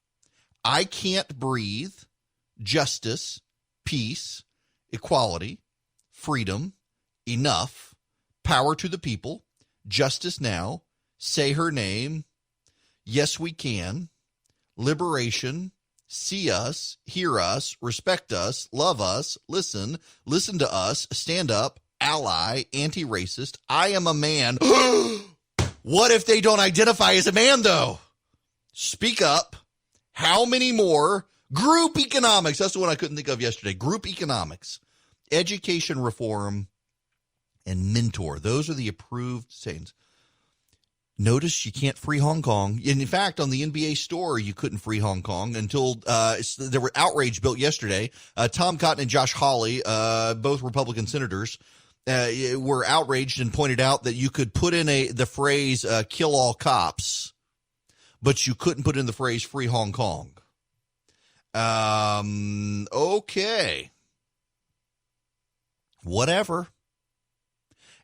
I can't breathe, justice, peace, equality, freedom, enough, power to the people, justice now, say her name, yes, we can. Liberation. See us. Hear us. Respect us. Love us. Listen. Listen to us. Stand up. Ally. Anti-racist. I am a man. What if they don't identify as a man, though? Speak up. How many more? Group economics. That's the one I couldn't think of yesterday. Group economics. Education reform. And mentor. Those are the approved sayings. Notice you can't free Hong Kong. And in fact, on the NBA store, you couldn't free Hong Kong until there were outrage built yesterday. Tom Cotton and Josh Hawley, both Republican senators, were outraged and pointed out that you could put in the phrase kill all cops, but you couldn't put in the phrase free Hong Kong. Okay. Whatever.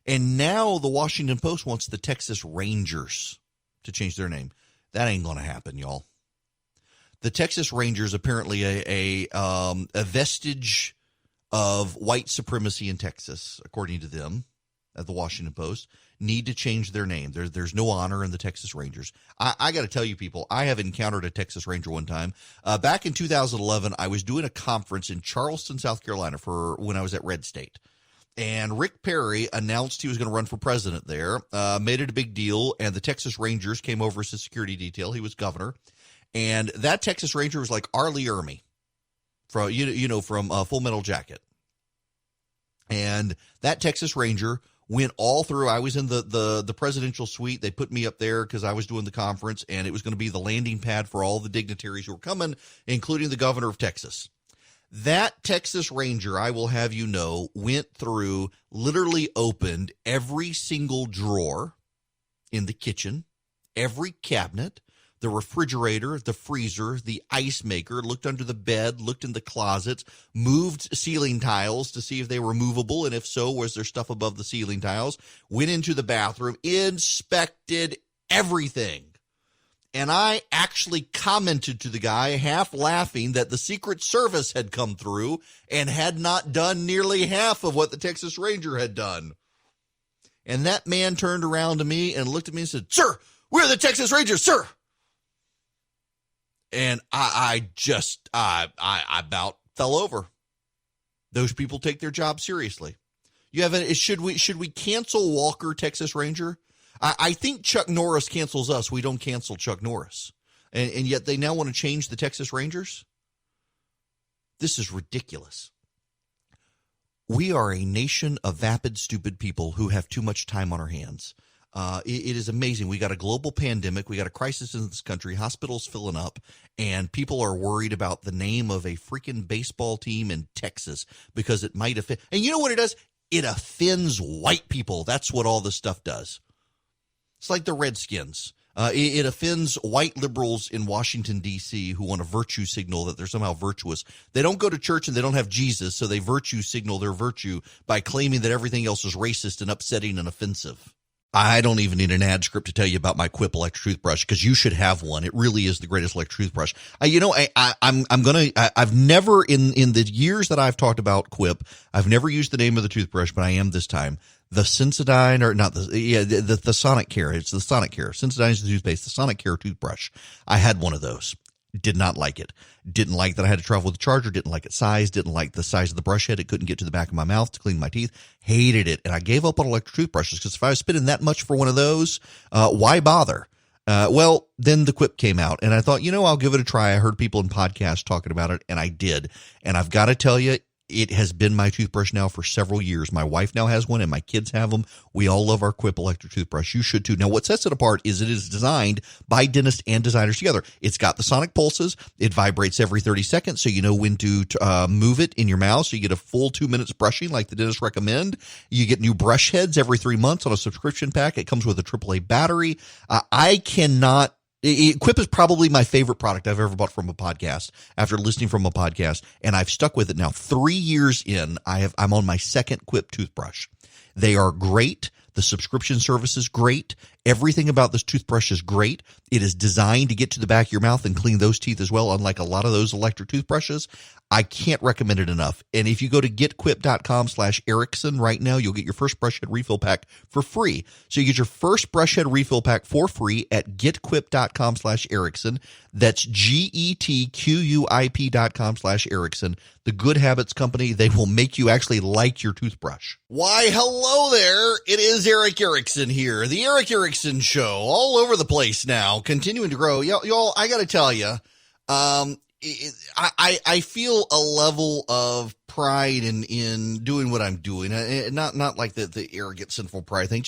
And now the Washington Post wants the Texas Rangers to change their name. That ain't going to happen, y'all. The Texas Rangers, apparently a vestige of white supremacy in Texas, according to them, at the Washington Post, need to change their name. There's no honor in the Texas Rangers. I got to tell you, people, I have encountered a Texas Ranger one time. Back in 2011, I was doing a conference in Charleston, South Carolina, for when I was at Red State. And Rick Perry announced he was going to run for president there, made it a big deal, and the Texas Rangers came over as his security detail. He was governor. And that Texas Ranger was like R. Lee Ermey from, from Full Metal Jacket. And that Texas Ranger went all through. I was in the presidential suite. They put me up there because I was doing the conference, and it was going to be the landing pad for all the dignitaries who were coming, including the governor of Texas. That Texas Ranger, I will have you know, went through, literally opened every single drawer in the kitchen, every cabinet, the refrigerator, the freezer, the ice maker, looked under the bed, looked in the closets, moved ceiling tiles to see if they were movable, and if so, was there stuff above the ceiling tiles, went into the bathroom, inspected everything. And I actually commented to the guy, half laughing, that the Secret Service had come through and had not done nearly half of what the Texas Ranger had done. And that man turned around to me and looked at me and said, "Sir, we're the Texas Rangers, sir." And I about fell over. Those people take their job seriously. Should we cancel Walker, Texas Ranger? I think Chuck Norris cancels us. We don't cancel Chuck Norris. And yet they now want to change the Texas Rangers? This is ridiculous. We are a nation of vapid, stupid people who have too much time on our hands. It is amazing. We got a global pandemic. We got a crisis in this country. Hospitals filling up, and people are worried about the name of a freaking baseball team in Texas because it might offend. And you know what it does? It offends white people. That's what all this stuff does. It's like the Redskins. It offends white liberals in Washington, D.C. who want a virtue signal that they're somehow virtuous. They don't go to church and they don't have Jesus, so they virtue signal their virtue by claiming that everything else is racist and upsetting and offensive. I don't even need an ad script to tell you about my Quip electric toothbrush because you should have one. It really is the greatest electric toothbrush. I've never in the years that I've talked about Quip, I've never used the name of the toothbrush, but I am this time. The Sensodyne, or not the Sonic Care. It's the Sonic Care. Sensodyne is the toothpaste. The Sonic Care toothbrush. I had one of those. Did not like it. Didn't like that I had to travel with the charger. Didn't like its size. Didn't like the size of the brush head. It couldn't get to the back of my mouth to clean my teeth. Hated it. And I gave up on electric toothbrushes because if I was spending that much for one of those, why bother? Well, then the Quip came out and I thought, I'll give it a try. I heard people in podcasts talking about it and I did. And I've got to tell you, it has been my toothbrush now for several years. My wife now has one and my kids have them. We all love our Quip electric toothbrush. You should too. Now, what sets it apart is it is designed by dentists and designers together. It's got the sonic pulses. It vibrates every 30 seconds, so you know when to move it in your mouth, so you get a full 2 minutes brushing like the dentists recommend. You get new brush heads every 3 months on a subscription pack. It comes with a AAA battery. Quip is probably my favorite product I've ever bought from a podcast after listening from a podcast, and I've stuck with it now. 3 years in, I'm on my second Quip toothbrush. They are great. The subscription service is great. Everything about this toothbrush is great. It is designed to get to the back of your mouth and clean those teeth as well, unlike a lot of those electric toothbrushes. I can't recommend it enough. And if you go to getquip.com/Erickson right now, you'll get your first brush head refill pack for free. So you get your first brush head refill pack for free at getquip.com/Erickson. That's GETQUIP.com/Erickson. The Good Habits Company, they will make you actually like your toothbrush. Why, hello there. It is Eric Erickson here. The Eric Erickson Show, all over the place now, continuing to grow. Y'all, I got to tell you, I feel a level of pride in doing what I'm doing. Not like the arrogant, sinful pride thing.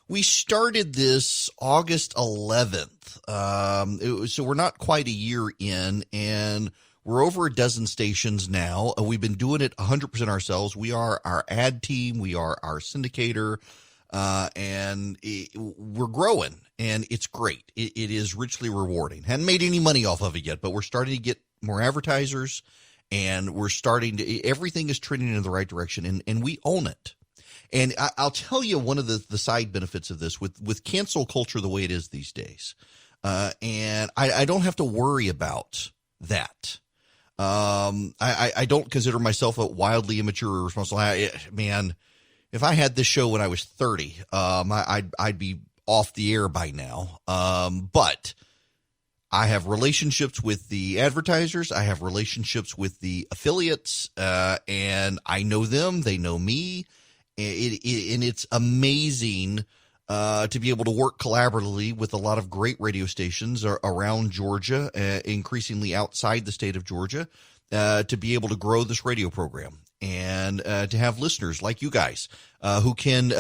We started this August 11th. So we're not quite a year in, and we're over a dozen stations now. We've been doing it 100% ourselves. We are our ad team. We are our syndicator. And we're growing, and it's great. It is richly rewarding. Hadn't made any money off of it yet, but we're starting to get more advertisers, and we're starting to, everything is trending in the right direction, and we own it. And I'll tell you one of the side benefits of this with cancel culture the way it is these days. And I don't have to worry about that. I don't consider myself a wildly immature or responsible. Man, if I had this show when I was 30, I'd be off the air by now. But I have relationships with the advertisers. I have relationships with the affiliates, and I know them. They know me. And it's amazing to be able to work collaboratively with a lot of great radio stations around Georgia, increasingly outside the state of Georgia, to be able to grow this radio program. And to have listeners like you guys who can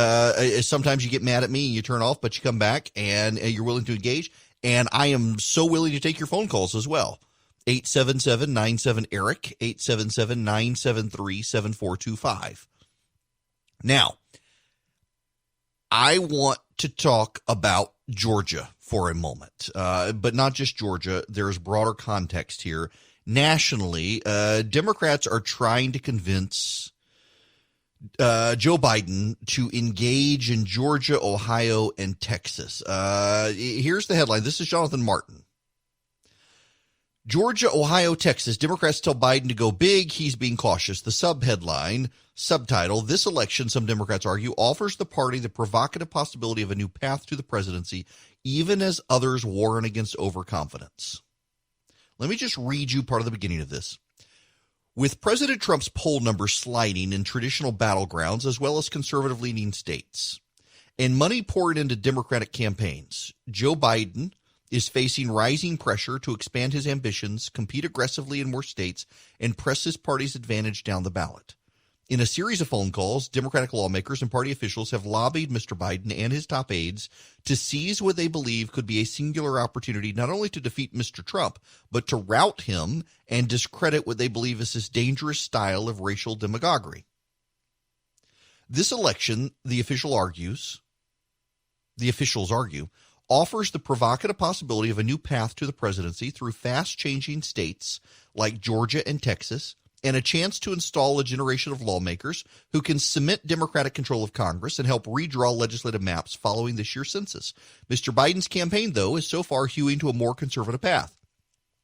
sometimes you get mad at me and you turn off, but you come back and you're willing to engage. And I am so willing to take your phone calls as well. 877-97-ERIC, 877-973-7425. Now, I want to talk about Georgia for a moment, but not just Georgia. There's broader context here. Nationally, Democrats are trying to convince Joe Biden to engage in Georgia, Ohio, and Texas. Here's the headline. This is Jonathan Martin. Georgia, Ohio, Texas. Democrats tell Biden to go big. He's being cautious. The subtitle, this election, some Democrats argue, offers the party the provocative possibility of a new path to the presidency, even as others warn against overconfidence. Let me just read you part of the beginning of this. With President Trump's poll numbers sliding in traditional battlegrounds as well as conservative-leaning states, and money poured into Democratic campaigns, Joe Biden is facing rising pressure to expand his ambitions, compete aggressively in more states, and press his party's advantage down the ballot. In a series of phone calls, Democratic lawmakers and party officials have lobbied Mr. Biden and his top aides to seize what they believe could be a singular opportunity not only to defeat Mr. Trump, but to rout him and discredit what they believe is his dangerous style of racial demagoguery. This election, the officials argue, offers the provocative possibility of a new path to the presidency through fast-changing states like Georgia and Texas, and a chance to install a generation of lawmakers who can cement Democratic control of Congress and help redraw legislative maps following this year's census. Mr. Biden's campaign, though, is so far hewing to a more conservative path.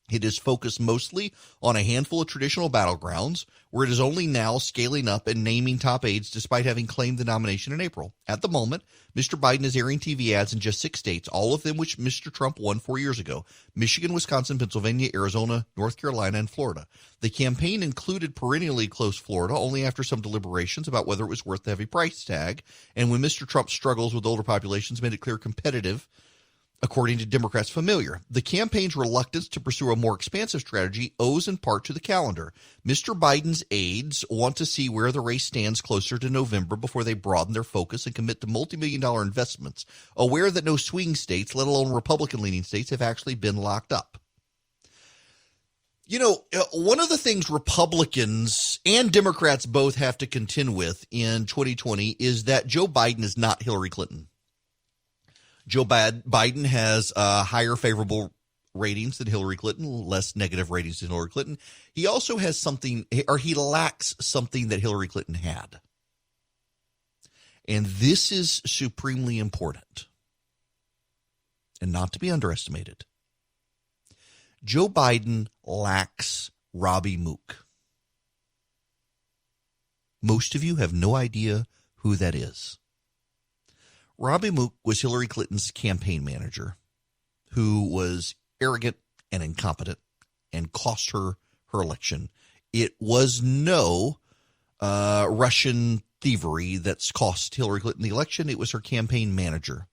It is focused mostly on a handful of traditional battlegrounds, where it is only now scaling up and naming top aides despite having claimed the nomination in April. At the moment, Mr. Biden is airing TV ads in just 6 states, all of them which Mr. Trump won 4 years ago: Michigan, Wisconsin, Pennsylvania, Arizona, North Carolina, and Florida. The campaign included perennially close Florida only after some deliberations about whether it was worth the heavy price tag, and when Mr. Trump's struggles with older populations made it clear competitive, according to Democrats familiar. The campaign's reluctance to pursue a more expansive strategy owes in part to the calendar. Mr. Biden's aides want to see where the race stands closer to November before they broaden their focus and commit to multi-million-dollar investments, aware that no swing states, let alone Republican-leaning states, have actually been locked up. You know, one of the things Republicans and Democrats both have to contend with in 2020 is that Joe Biden is not Hillary Clinton. Joe Biden has higher favorable ratings than Hillary Clinton, less negative ratings than Hillary Clinton. He also has something, or he lacks something that Hillary Clinton had. And this is supremely important and not to be underestimated. Joe Biden lacks Robbie Mook. Most of you have no idea who that is. Robbie Mook was Hillary Clinton's campaign manager, who was arrogant and incompetent and cost her election. It was no Russian thievery that's cost Hillary Clinton the election. It was her campaign manager,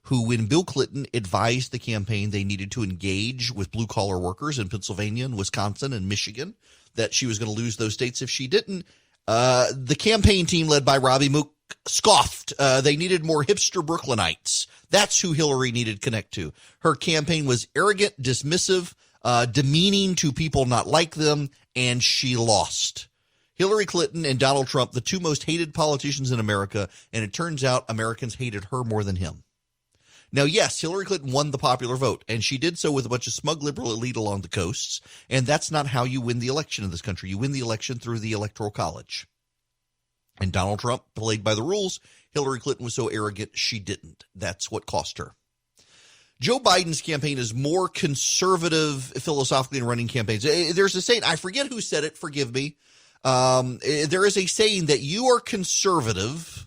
who, when Bill Clinton advised the campaign they needed to engage with blue-collar workers in Pennsylvania and Wisconsin and Michigan, that she was going to lose those states if she didn't, the campaign team led by Robbie Mook scoffed. They needed more hipster Brooklynites. That's who Hillary needed to connect to. Her campaign was arrogant, dismissive, demeaning to people not like them, and she lost. Hillary Clinton and Donald Trump, the two most hated politicians in America, and it turns out Americans hated her more than him. Now, yes, Hillary Clinton won the popular vote, and she did so with a bunch of smug liberal elite along the coasts, and that's not how you win the election in this country. You win the election through the Electoral College. And Donald Trump played by the rules. Hillary Clinton was so arrogant, she didn't. That's what cost her. Joe Biden's campaign is more conservative philosophically in running campaigns. There's a saying, I forget who said it, forgive me. There is a saying that you are conservative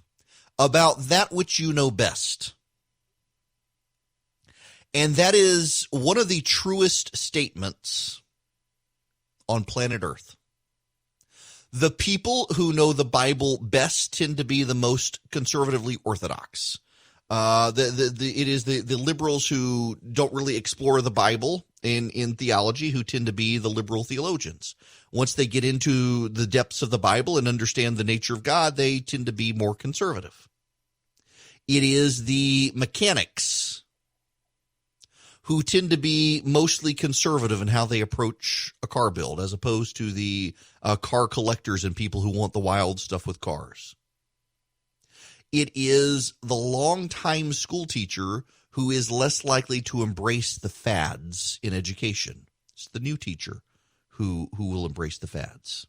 about that which you know best. And that is one of the truest statements on planet Earth. The people who know the Bible best tend to be the most conservatively orthodox. It is the liberals who don't really explore the Bible in theology who tend to be the liberal theologians. Once they get into the depths of the Bible and understand the nature of God, they tend to be more conservative. It is the mechanics who tend to be mostly conservative in how they approach a car build, as opposed to the car collectors and people who want the wild stuff with cars. It is the longtime school teacher who is less likely to embrace the fads in education. It's the new teacher who will embrace the fads.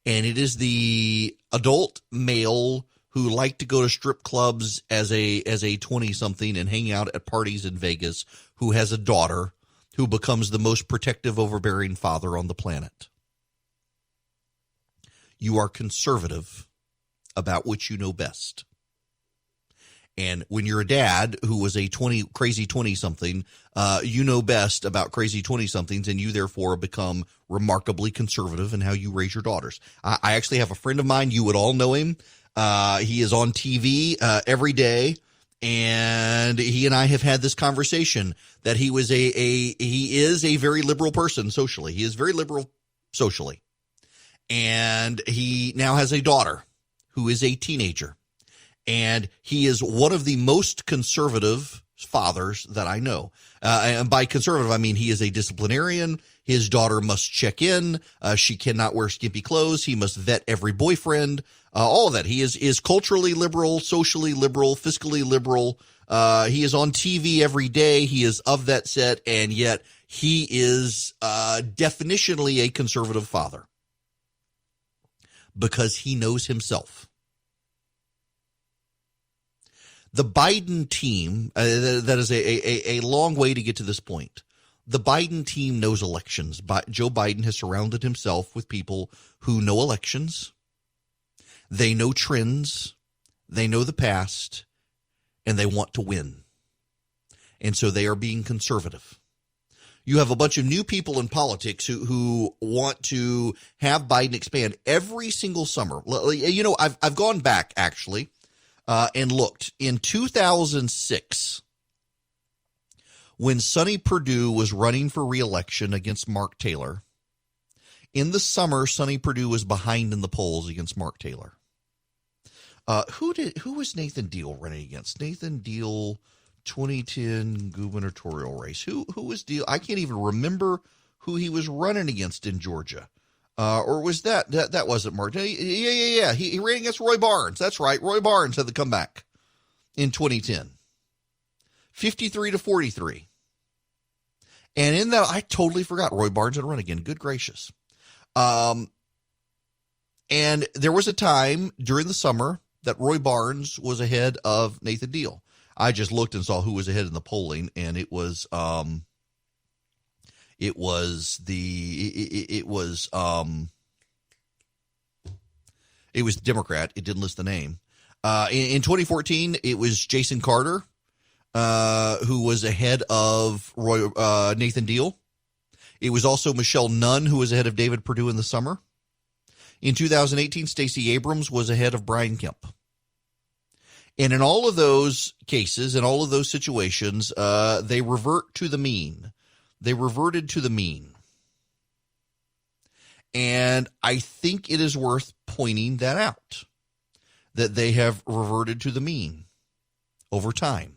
And it is the adult male who like to go to strip clubs as a 20-something and hang out at parties in Vegas, who has a daughter who becomes the most protective, overbearing father on the planet. You are conservative about what you know best. And when you're a dad who was a crazy 20-something, you know best about crazy 20-somethings, and you therefore become remarkably conservative in how you raise your daughters. I actually have a friend of mine. You would all know him. He is on TV every day, and he and I have had this conversation that he is a very liberal person socially. He is very liberal socially, and he now has a daughter who is a teenager. And he is one of the most conservative fathers that I know. And by conservative, I mean he is a disciplinarian. His daughter must check in. She cannot wear skimpy clothes. He must vet every boyfriend. All of that. He is culturally liberal, socially liberal, fiscally liberal. He is on TV every day. He is of that set, and yet he is definitionally a conservative father because he knows himself. The Biden team, that is a long way to get to this point. The Biden team knows elections. Joe Biden has surrounded himself with people who know elections. They know trends. They know the past. And they want to win. And so they are being conservative. You have a bunch of new people in politics who want to have Biden expand every single summer. You know, I've gone back, actually. And looked in 2006 when Sonny Perdue was running for re-election against Mark Taylor. In the summer, Sonny Perdue was behind in the polls against Mark Taylor. Who was Nathan Deal running against? Nathan Deal, 2010 gubernatorial race. Who was Deal? I can't even remember who he was running against in Georgia. Or was that wasn't Mark? Yeah. He ran against Roy Barnes. That's right. Roy Barnes had the comeback in 2010. 53-43. And in that, I totally forgot Roy Barnes had run again. Good gracious. And there was a time during the summer that Roy Barnes was ahead of Nathan Deal. I just looked and saw who was ahead in the polling, and it was Democrat. It didn't list the name. In 2014, it was Jason Carter, who was ahead of Nathan Deal. It was also Michelle Nunn, who was ahead of David Perdue in the summer. In 2018, Stacey Abrams was ahead of Brian Kemp. And in all of those cases, in all of those situations, they revert to the mean. They reverted to the mean. And I think it is worth pointing that out, that they have reverted to the mean over time.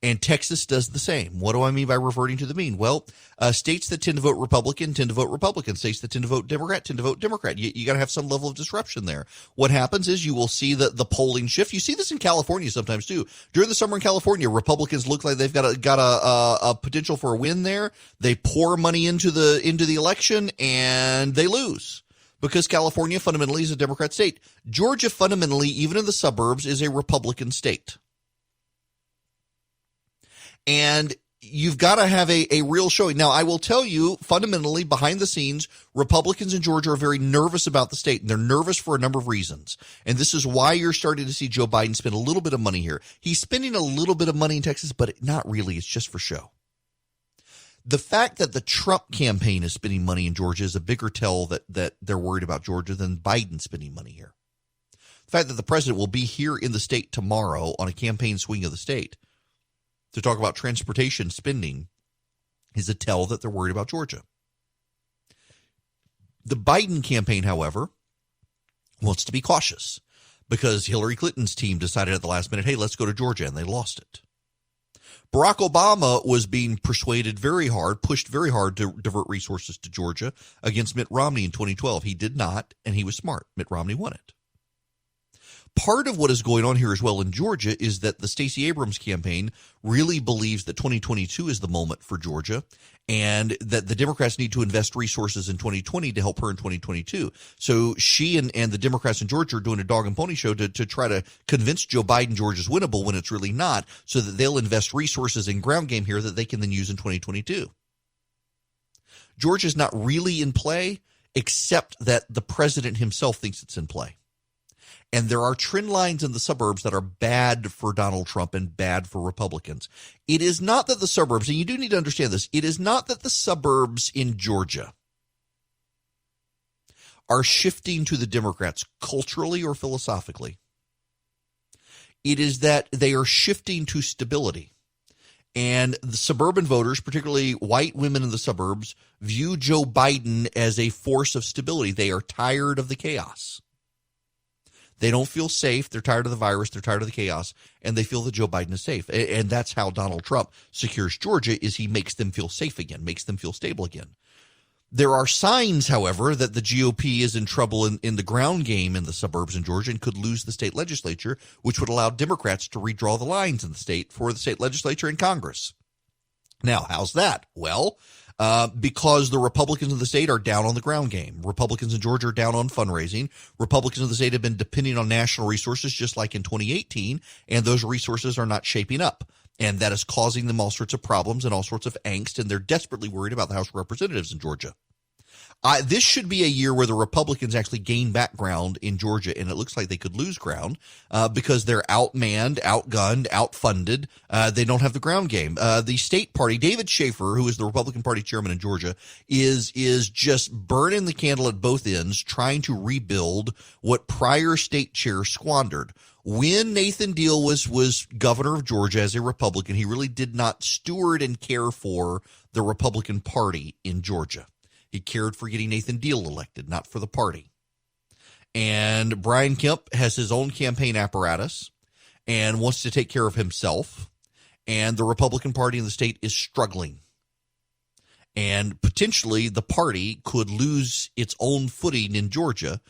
And Texas does the same. What do I mean by reverting to the mean? Well, states that tend to vote Republican tend to vote Republican. States that tend to vote Democrat tend to vote Democrat. You got to have some level of disruption there. What happens is you will see the polling shift. You see this in California sometimes too. During the summer in California, Republicans look like they've got a potential for a win there. They pour money into the election and they lose. Because California fundamentally is a Democrat state. Georgia fundamentally, even in the suburbs, is a Republican state. And you've got to have a real showing. Now, I will tell you, fundamentally, behind the scenes, Republicans in Georgia are very nervous about the state, and they're nervous for a number of reasons. And this is why you're starting to see Joe Biden spend a little bit of money here. He's spending a little bit of money in Texas, but not really. It's just for show. The fact that the Trump campaign is spending money in Georgia is a bigger tell that they're worried about Georgia than Biden spending money here. The fact that the president will be here in the state tomorrow on a campaign swing of the state to talk about transportation spending is a tell that they're worried about Georgia. The Biden campaign, however, wants to be cautious because Hillary Clinton's team decided at the last minute, hey, let's go to Georgia, and they lost it. Barack Obama was being pushed very hard to divert resources to Georgia against Mitt Romney in 2012. He did not, and he was smart. Mitt Romney won it. Part of what is going on here as well in Georgia is that the Stacey Abrams campaign really believes that 2022 is the moment for Georgia and that the Democrats need to invest resources in 2020 to help her in 2022. So she and the Democrats in Georgia are doing a dog and pony show to try to convince Joe Biden Georgia's winnable when it's really not, so that they'll invest resources in ground game here that they can then use in 2022. Georgia's not really in play, except that the president himself thinks it's in play. And there are trend lines in the suburbs that are bad for Donald Trump and bad for Republicans. It is not that the suburbs, and you do need to understand this, it is not that the suburbs in Georgia are shifting to the Democrats culturally or philosophically. It is that they are shifting to stability. And the suburban voters, particularly white women in the suburbs, view Joe Biden as a force of stability. They are tired of the chaos. They don't feel safe. They're tired of the virus. They're tired of the chaos. And they feel that Joe Biden is safe. And that's how Donald Trump secures Georgia, is he makes them feel safe again, makes them feel stable again. There are signs, however, that the GOP is in trouble in the ground game in the suburbs in Georgia and could lose the state legislature, which would allow Democrats to redraw the lines in the state for the state legislature and Congress. Now, how's that? Well, because the Republicans in the state are down on the ground game. Republicans in Georgia are down on fundraising. Republicans in the state have been depending on national resources just like in 2018, and those resources are not shaping up. And that is causing them all sorts of problems and all sorts of angst, and they're desperately worried about the House of Representatives in Georgia. This should be a year where the Republicans actually gain back ground in Georgia, and it looks like they could lose ground because they're outmanned, outgunned, outfunded. They don't have the ground game. The state party, David Schaefer, who is the Republican Party chairman in Georgia, is just burning the candle at both ends, trying to rebuild what prior state chairs squandered. When Nathan Deal was governor of Georgia as a Republican, he really did not steward and care for the Republican Party in Georgia. He cared for getting Nathan Deal elected, not for the party. And Brian Kemp has his own campaign apparatus and wants to take care of himself. And the Republican Party in the state is struggling. And potentially the party could lose its own footing in Georgia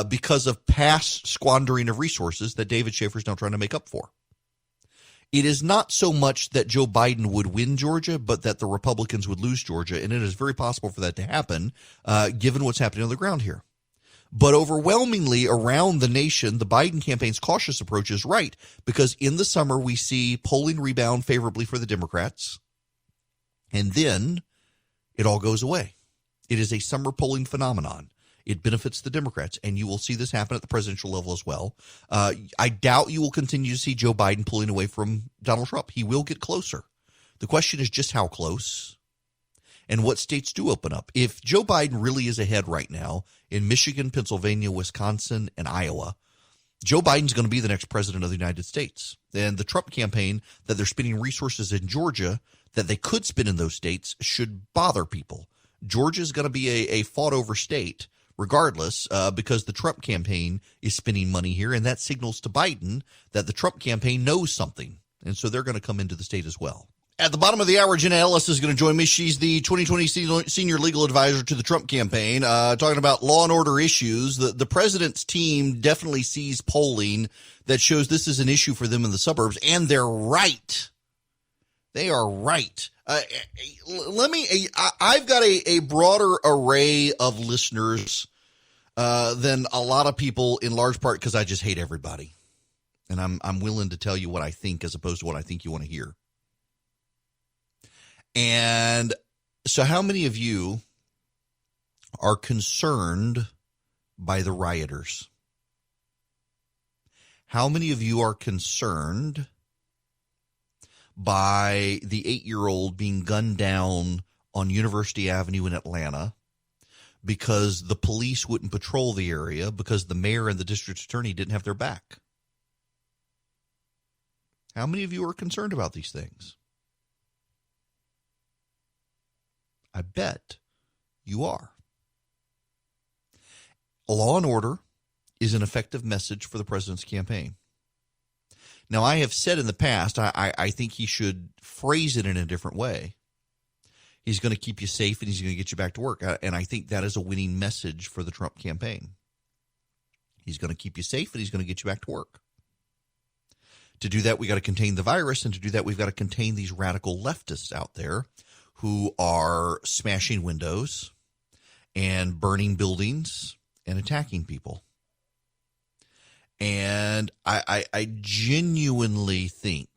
because of past squandering of resources that David Schaefer is now trying to make up for. It is not so much that Joe Biden would win Georgia, but that the Republicans would lose Georgia, and it is very possible for that to happen, given what's happening on the ground here. But overwhelmingly around the nation, the Biden campaign's cautious approach is right, because in the summer we see polling rebound favorably for the Democrats, and then it all goes away. It is a summer polling phenomenon. It benefits the Democrats, and you will see this happen at the presidential level as well. I doubt you will continue to see Joe Biden pulling away from Donald Trump. He will get closer. The question is just how close and what states do open up. If Joe Biden really is ahead right now in Michigan, Pennsylvania, Wisconsin, and Iowa, Joe Biden's going to be the next president of the United States. And the Trump campaign, that they're spending resources in Georgia that they could spend in those states, should bother people. Georgia's going to be a fought-over state regardless, because the Trump campaign is spending money here, and that signals to Biden that the Trump campaign knows something, and so they're going to come into the state as well. At the bottom of the hour, Jenna Ellis is going to join me. She's the 2020 senior legal advisor to the Trump campaign, talking about law and order issues. The president's team definitely sees polling that shows this is an issue for them in the suburbs, and they're right. They are right. I've got a broader array of listeners than a lot of people, in large part because I just hate everybody. And I'm willing to tell you what I think as opposed to what I think you want to hear. And so how many of you are concerned by the rioters? How many of you are concerned by the 8-year-old being gunned down on University Avenue in Atlanta because the police wouldn't patrol the area because the mayor and the district attorney didn't have their back? How many of you are concerned about these things? I bet you are. Law and order is an effective message for the president's campaign. Now, I have said in the past, I think he should phrase it in a different way. He's going to keep you safe and he's going to get you back to work. And I think that is a winning message for the Trump campaign. He's going to keep you safe and he's going to get you back to work. To do that, we got to contain the virus. And to do that, we've got to contain these radical leftists out there who are smashing windows and burning buildings and attacking people. And I genuinely think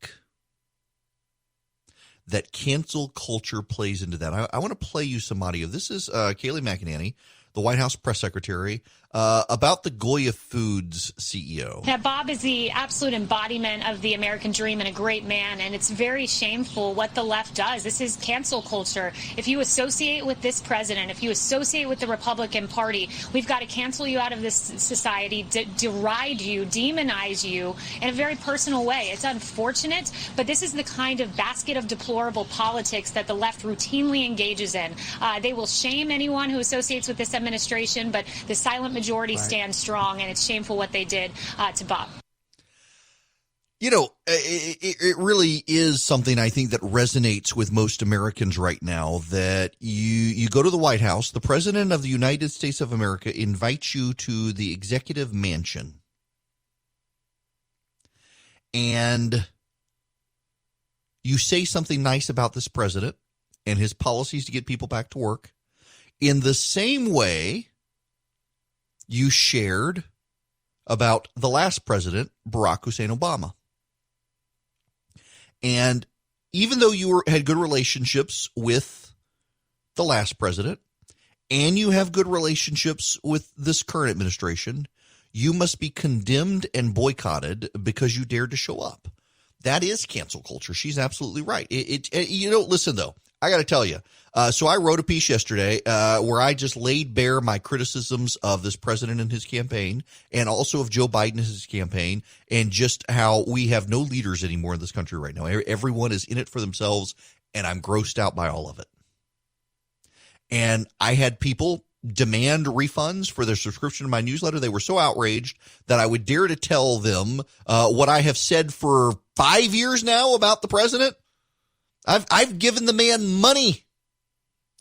that cancel culture plays into that. I want to play you some audio. This is Kayleigh McEnany, the White House press secretary, about the Goya Foods CEO. Now, Bob is the absolute embodiment of the American dream and a great man, and it's very shameful what the left does. This is cancel culture. If you associate with this president, if you associate with the Republican Party, we've got to cancel you out of this society, deride you, demonize you in a very personal way. It's unfortunate, but this is the kind of basket of deplorable politics that the left routinely engages in. They will shame anyone who associates with this administration, but the silent majority stands strong, and it's shameful what they did to Bob. You know, it really is something I think that resonates with most Americans right now, that you go to the White House, the President of the United States of America invites you to the executive mansion, and you say something nice about this president and his policies to get people back to work in the same way you shared about the last president, Barack Hussein Obama. And even though you had good relationships with the last president and you have good relationships with this current administration, you must be condemned and boycotted because you dared to show up. That is cancel culture. She's absolutely right. Listen, though, I got to tell you. So I wrote a piece yesterday where I just laid bare my criticisms of this president and his campaign, and also of Joe Biden and his campaign, and just how we have no leaders anymore in this country right now. Everyone is in it for themselves, and I'm grossed out by all of it. And I had people demand refunds for their subscription to my newsletter. They were so outraged that I would dare to tell them what I have said for 5 years now about the president. I've given the man money.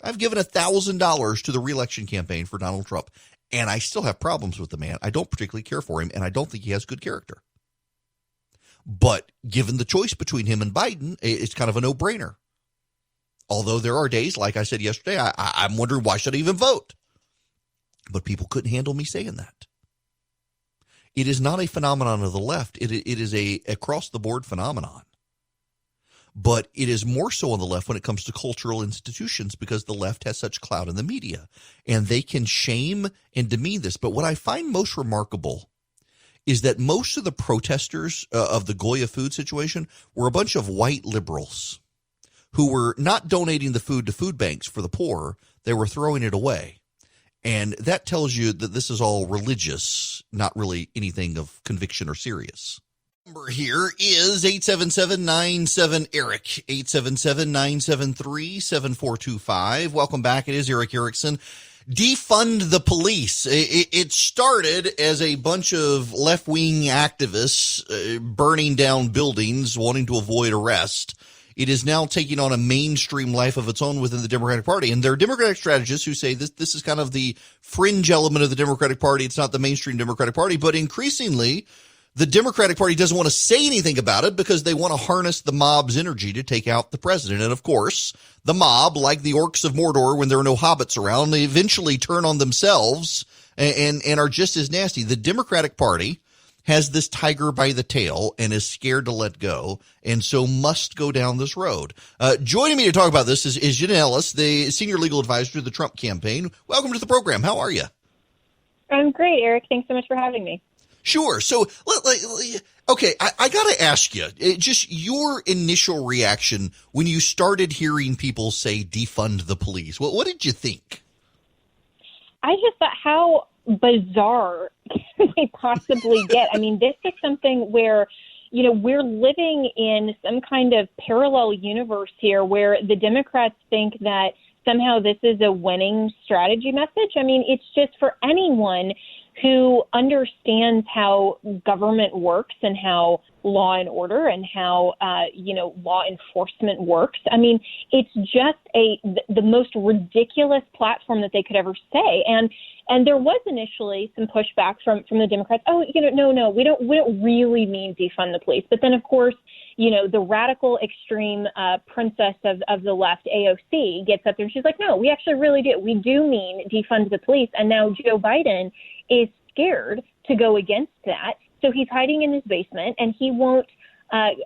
I've given $1,000 to the reelection campaign for Donald Trump, and I still have problems with the man. I don't particularly care for him, and I don't think he has good character. But given the choice between him and Biden, it's kind of a no-brainer. Although there are days, like I said yesterday, I'm wondering why should I even vote? But people couldn't handle me saying that. It is not a phenomenon of the left. It is a across-the-board phenomenon. But it is more so on the left when it comes to cultural institutions, because the left has such clout in the media, and they can shame and demean this. But what I find most remarkable is that most of the protesters of the Goya food situation were a bunch of white liberals who were not donating the food to food banks for the poor. They were throwing it away. And that tells you that this is all religious, not really anything of conviction or serious. Number here is 877-97-ERIC, 877-973-7425. Welcome back. It is Eric Erickson. Defund the police. It started as a bunch of left-wing activists burning down buildings, wanting to avoid arrest. It is now taking on a mainstream life of its own within the Democratic Party. And there are Democratic strategists who say this is kind of the fringe element of the Democratic Party. It's not the mainstream Democratic Party. But increasingly, the Democratic Party doesn't want to say anything about it because they want to harness the mob's energy to take out the president. And, of course, the mob, like the orcs of Mordor when there are no hobbits around, they eventually turn on themselves and are just as nasty. The Democratic Party has this tiger by the tail and is scared to let go, and so must go down this road. Joining me to talk about this is Jenna Ellis, the senior legal advisor to the Trump campaign. Welcome to the program. How are you? I'm great, Eric. Thanks so much for having me. Sure. So, okay, I got to ask you, just your initial reaction when you started hearing people say defund the police. What did you think? I just thought, how bizarre can they possibly get? I mean, this is something where, we're living in some kind of parallel universe here where the Democrats think that somehow this is a winning strategy message. I mean, it's just for anyone who understands how government works and how law and order and how, law enforcement works. I mean, it's just the most ridiculous platform that they could ever say. And there was initially some pushback from the Democrats. Oh, no, we don't really mean defund the police. But then, of course, the radical extreme princess of the left, AOC, gets up there and she's like, no, we actually really do. We do mean defund the police. And now Joe Biden is scared to go against that. So he's hiding in his basement, and he won't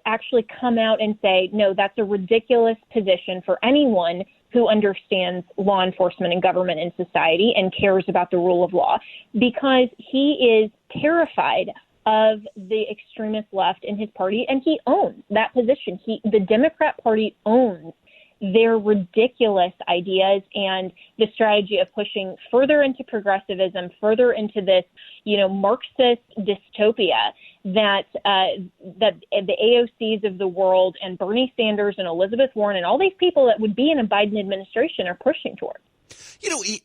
actually come out and say, no, that's a ridiculous position for anyone who understands law enforcement and government and society and cares about the rule of law, because he is terrified of the extremist left in his party, and he owns that position. The Democrat Party owns their ridiculous ideas and the strategy of pushing further into progressivism, further into this, Marxist dystopia that the AOCs of the world and Bernie Sanders and Elizabeth Warren and all these people that would be in a Biden administration are pushing toward.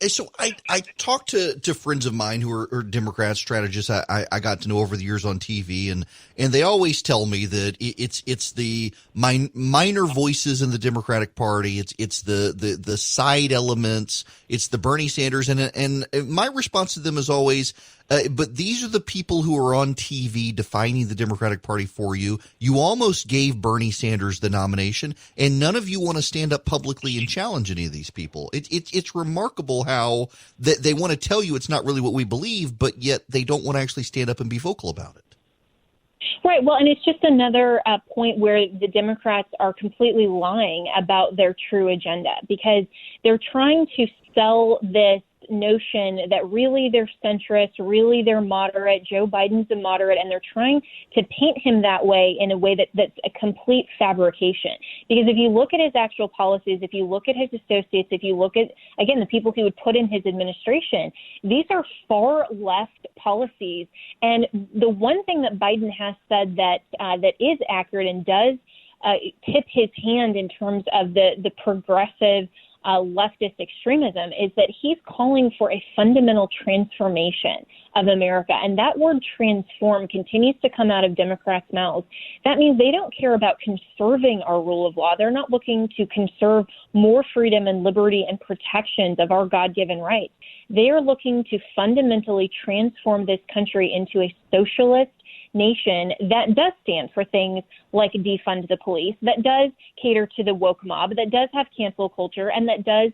So I talked to friends of mine who are Democrat strategists I got to know over the years on TV, and they always tell me that it's the minor voices in the Democratic Party, it's the side elements, it's the Bernie Sanders, and my response to them is always, but these are the people who are on TV defining the Democratic Party for you. You almost gave Bernie Sanders the nomination, and none of you want to stand up publicly and challenge any of these people. It's remarkable how they want to tell you it's not really what we believe, but yet they don't want to actually stand up and be vocal about it. Right. Well, and it's just another point where the Democrats are completely lying about their true agenda, because they're trying to sell this notion that really they're centrist, really they're moderate. Joe Biden's a moderate, and they're trying to paint him that way in a way that's a complete fabrication. Because if you look at his actual policies, if you look at his associates, if you look at, again, the people he would put in his administration, these are far left policies. And the one thing that Biden has said that is accurate and does tip his hand in terms of the progressive leftist extremism is that he's calling for a fundamental transformation of America. And that word transform continues to come out of Democrats' mouths. That means they don't care about conserving our rule of law. They're not looking to conserve more freedom and liberty and protections of our God-given rights. They are looking to fundamentally transform this country into a socialist nation that does stand for things like defund the police, that does cater to the woke mob, that does have cancel culture, and that does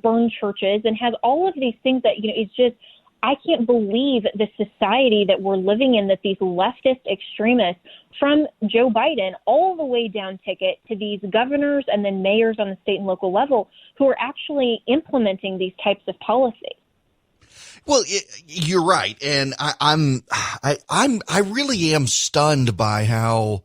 burn churches and has all of these things that, it's just, I can't believe the society that we're living in, that these leftist extremists from Joe Biden all the way down ticket to these governors and then mayors on the state and local level who are actually implementing these types of policies. Well, you're right, and I really am stunned by how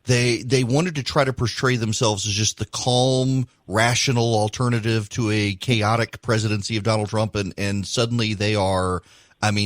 they wanted to try to portray themselves as just the calm, rational alternative to a chaotic presidency of Donald Trump, and suddenly they are,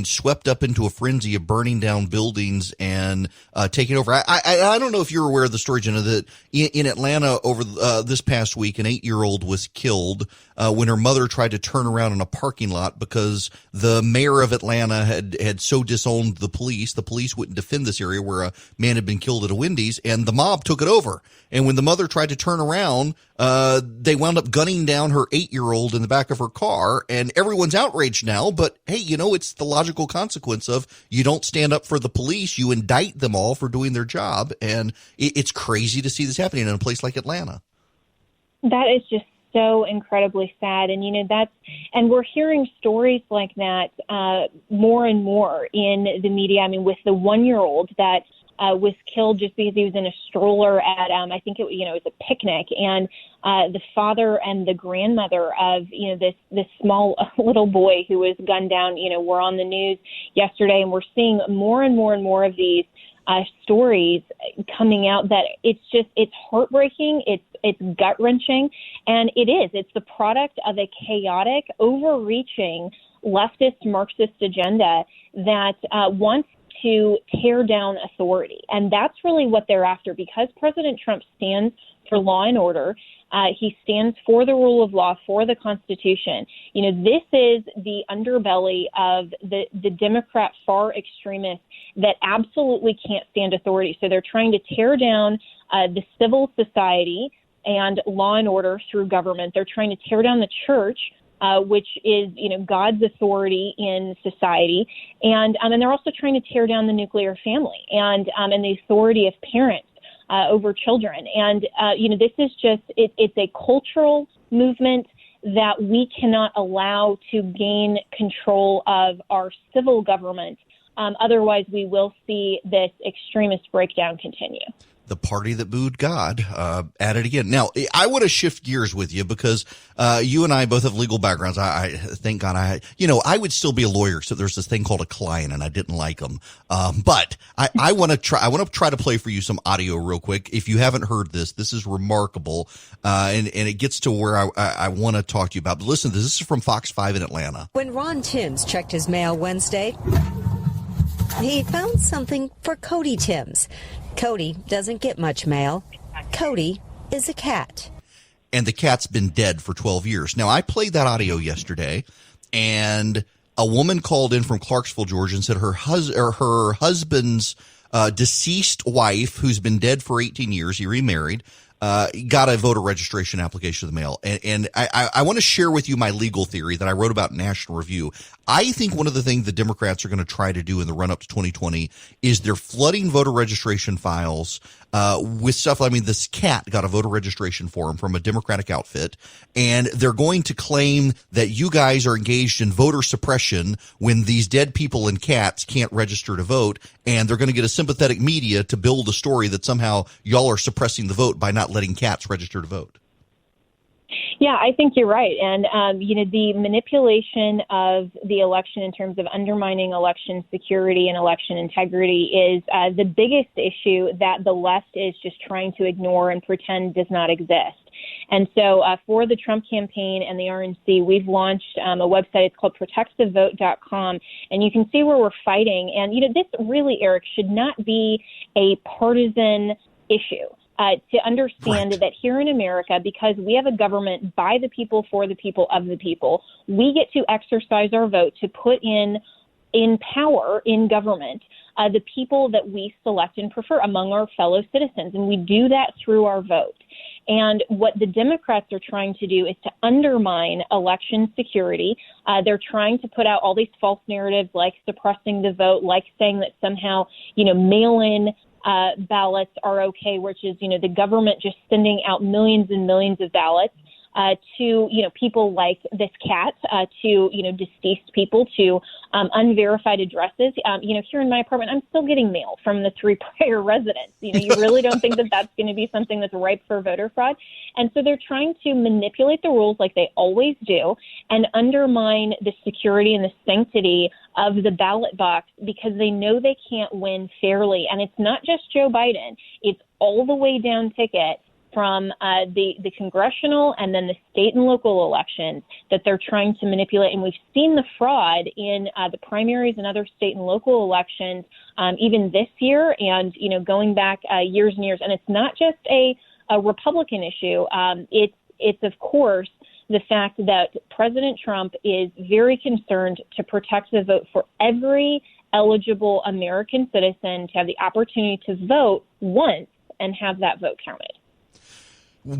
swept up into a frenzy of burning down buildings and taking over. I don't know if you're aware of the story, Jenna, that in Atlanta over this past week, an 8-year-old was killed when her mother tried to turn around in a parking lot because the mayor of Atlanta had so disowned the police. The police wouldn't defend this area where a man had been killed at a Wendy's, and the mob took it over. And when the mother tried to turn around, they wound up gunning down her 8-year-old in the back of her car, and everyone's outraged now. But hey, it's the logical consequence of you don't stand up for the police, you indict them all for doing their job. And it's crazy to see this happening in a place like Atlanta. That is just so incredibly sad. And, and we're hearing stories like that more and more in the media. With the 1-year-old that was killed just because he was in a stroller at, I think it was a picnic, and the father and the grandmother of, this small little boy who was gunned down, were on the news yesterday, and we're seeing more and more and more of these stories coming out that it's heartbreaking, it's gut-wrenching, and it's the product of a chaotic, overreaching leftist Marxist agenda that wants to tear down authority. And that's really what they're after, because President Trump stands for law and order. He stands for the rule of law, for the Constitution. This is the underbelly of the Democrat far extremists that absolutely can't stand authority. So they're trying to tear down the civil society and law and order through government. They're trying to tear down the church, which is, God's authority in society. And they're also trying to tear down the nuclear family and the authority of parents over children. And, this is just, it's a cultural movement that we cannot allow to gain control of our civil government Otherwise, we will see this extremist breakdown continue. The party that booed God at it again. Now, I want to shift gears with you because you and I both have legal backgrounds. I thank God I would still be a lawyer, except there's this thing called a client, and I didn't like them. But I want to try to play for you some audio real quick. If you haven't heard this is remarkable, and it gets to where I want to talk to you about. But listen, this is from Fox 5 in Atlanta. When Ron Timms checked his mail Wednesday, he found something for Cody Timms. Cody doesn't get much mail. Cody is a cat. And the cat's been dead for 12 years. Now, I played that audio yesterday, and a woman called in from Clarksville, Georgia, and said her husband's deceased wife, who's been dead for 18 years, he remarried, got a voter registration application in the mail. And I want to share with you my legal theory that I wrote about in National Review. I think one of the things the Democrats are going to try to do in the run up to 2020 is they're flooding voter registration files with stuff. I mean, this cat got a voter registration form from a Democratic outfit, and they're going to claim that you guys are engaged in voter suppression when these dead people and cats can't register to vote, and they're going to get a sympathetic media to build a story that somehow y'all are suppressing the vote by not letting cats register to vote. Yeah, I think you're right. And, the manipulation of the election in terms of undermining election security and election integrity is the biggest issue that the left is just trying to ignore and pretend does not exist. And so for the Trump campaign and the RNC, we've launched a website. It's called protectthevote.com, and you can see where we're fighting. And, this really, Eric, should not be a partisan issue. To understand that here in America, because we have a government by the people, for the people, of the people, we get to exercise our vote to put in power in government the people that we select and prefer among our fellow citizens. And we do that through our vote. And what the Democrats are trying to do is to undermine election security. They're trying to put out all these false narratives like suppressing the vote, like saying that somehow, mail-in ballots are okay, which is, the government just sending out millions and millions of ballots to, people like this cat, to, deceased people, to unverified addresses. Here in my apartment, I'm still getting mail from the 3 prior residents. You really don't think that that's going to be something that's ripe for voter fraud. And so they're trying to manipulate the rules like they always do and undermine the security and the sanctity of the ballot box because they know they can't win fairly. And it's not just Joe Biden. It's all the way down ticket from the congressional and then the state and local elections that they're trying to manipulate. And we've seen the fraud in the primaries and other state and local elections even this year and, going back years and years. And it's not just a Republican issue. It's, of course, the fact that President Trump is very concerned to protect the vote for every eligible American citizen to have the opportunity to vote once and have that vote counted.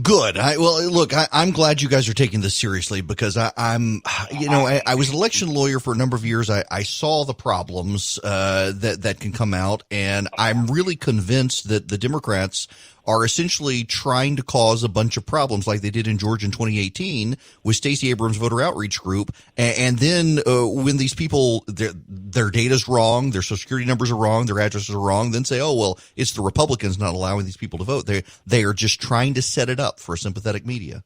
Good. I'm glad you guys are taking this seriously because I was an election lawyer for a number of years. I saw the problems that can come out, and I'm really convinced that the Democrats are essentially trying to cause a bunch of problems like they did in Georgia in 2018 with Stacey Abrams' voter outreach group. And then when these people, their data's wrong, their social security numbers are wrong, their addresses are wrong, then say, oh, well, it's the Republicans not allowing these people to vote. They are just trying to set it up for sympathetic media.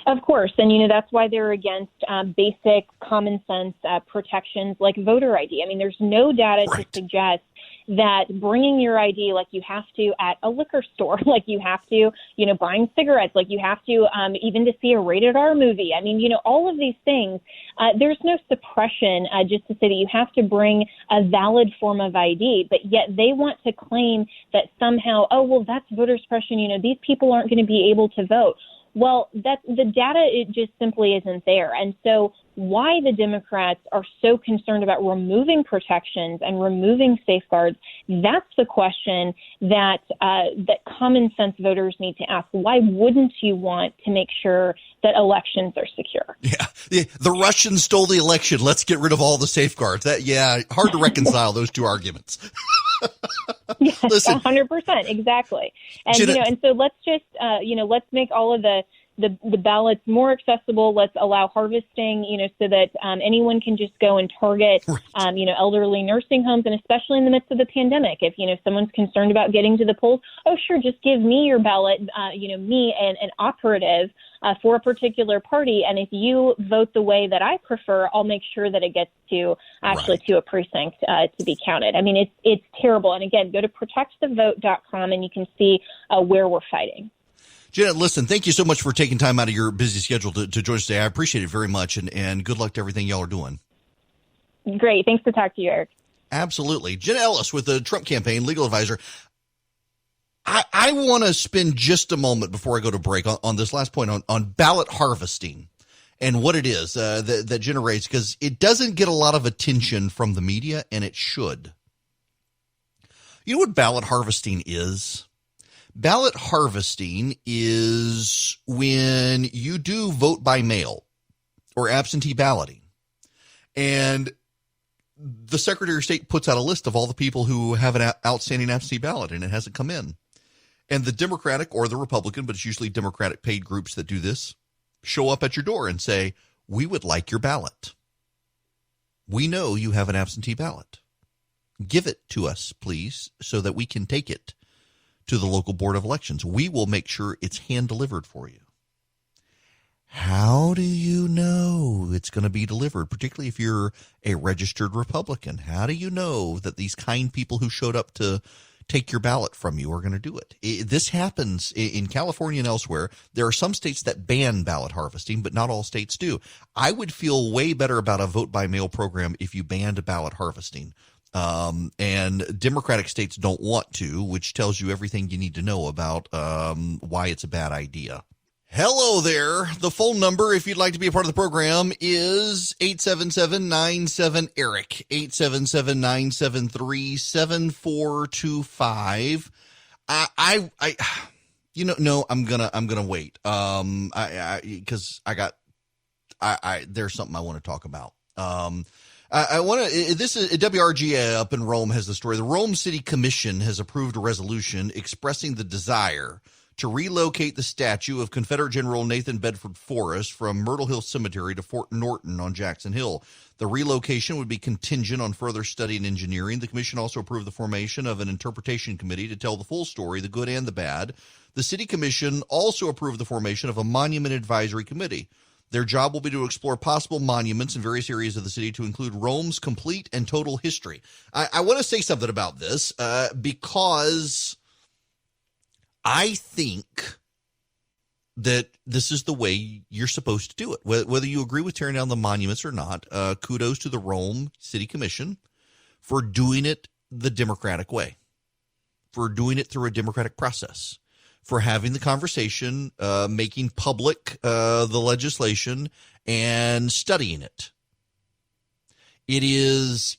Of course. And, that's why they're against basic common sense protections like voter ID. I mean, there's no data to suggest that bringing your ID like you have to at a liquor store, like you have to, buying cigarettes, like you have to even to see a rated R movie. I mean, all of these things, there's no suppression just to say that you have to bring a valid form of ID, but yet they want to claim that somehow, oh, well, that's voter suppression. These people aren't going to be able to vote. Well, the data, it just simply isn't there. And so why the Democrats are so concerned about removing protections and removing safeguards, that's the question that common sense voters need to ask. Why wouldn't you want to make sure that elections are secure? Yeah, the Russians stole the election. Let's get rid of all the safeguards. Hard to reconcile those two arguments. Yes, Listen, 100%, exactly. And and so let's just let's make all of the the ballots more accessible. Let's allow harvesting, so that anyone can just go and target, elderly nursing homes, and especially in the midst of the pandemic. If, someone's concerned about getting to the polls, oh, sure, just give me your ballot, me and an operative for a particular party. And if you vote the way that I prefer, I'll make sure that it gets to to a precinct to be counted. I mean, it's terrible. And again, go to protectthevote.com and you can see where we're fighting. Janet, listen, thank you so much for taking time out of your busy schedule to join us today. I appreciate it very much, and good luck to everything y'all are doing. Great. Thanks to talk to you, Eric. Absolutely. Jen Ellis with the Trump campaign, legal advisor. I want to spend just a moment before I go to break on this last point on ballot harvesting and what it is that generates, because it doesn't get a lot of attention from the media, and it should. You know what ballot harvesting is? Ballot harvesting is when you do vote by mail or absentee balloting, and the Secretary of State puts out a list of all the people who have an outstanding absentee ballot and it hasn't come in. And the Democratic or the Republican, but it's usually Democratic paid groups that do this, show up at your door and say, we would like your ballot. We know you have an absentee ballot. Give it to us, please, so that we can take it to the local board of elections. We will make sure it's hand delivered for you. How do you know it's going to be delivered, particularly if you're a registered Republican? How do you know that these kind people who showed up to take your ballot from you are going to do it? This happens in California and elsewhere. There are some states that ban ballot harvesting, but not all states do. I would feel way better about a vote by mail program if you banned ballot harvesting. And Democratic states don't want to, which tells you everything you need to know about why it's a bad idea. Hello there. The phone number, if you'd like to be a part of the program, is 877-97-ERIC, 877-973-7425. No, I'm gonna wait. Because there's something I want to talk about. This is WRGA up in Rome has the story. The Rome City Commission has approved a resolution expressing the desire to relocate the statue of Confederate General Nathan Bedford Forrest from Myrtle Hill Cemetery to Fort Norton on Jackson Hill. The relocation would be contingent on further study and engineering. The commission also approved the formation of an interpretation committee to tell the full story, the good and the bad. The city commission also approved the formation of a monument advisory committee. Their job will be to explore possible monuments in various areas of the city to include Rome's complete and total history. I want to say something about this because I think that this is the way you're supposed to do it. Whether you agree with tearing down the monuments or not, kudos to the Rome City Commission for doing it the Democratic way, for doing it through a democratic process, for having the conversation, making public the legislation, and studying it. It is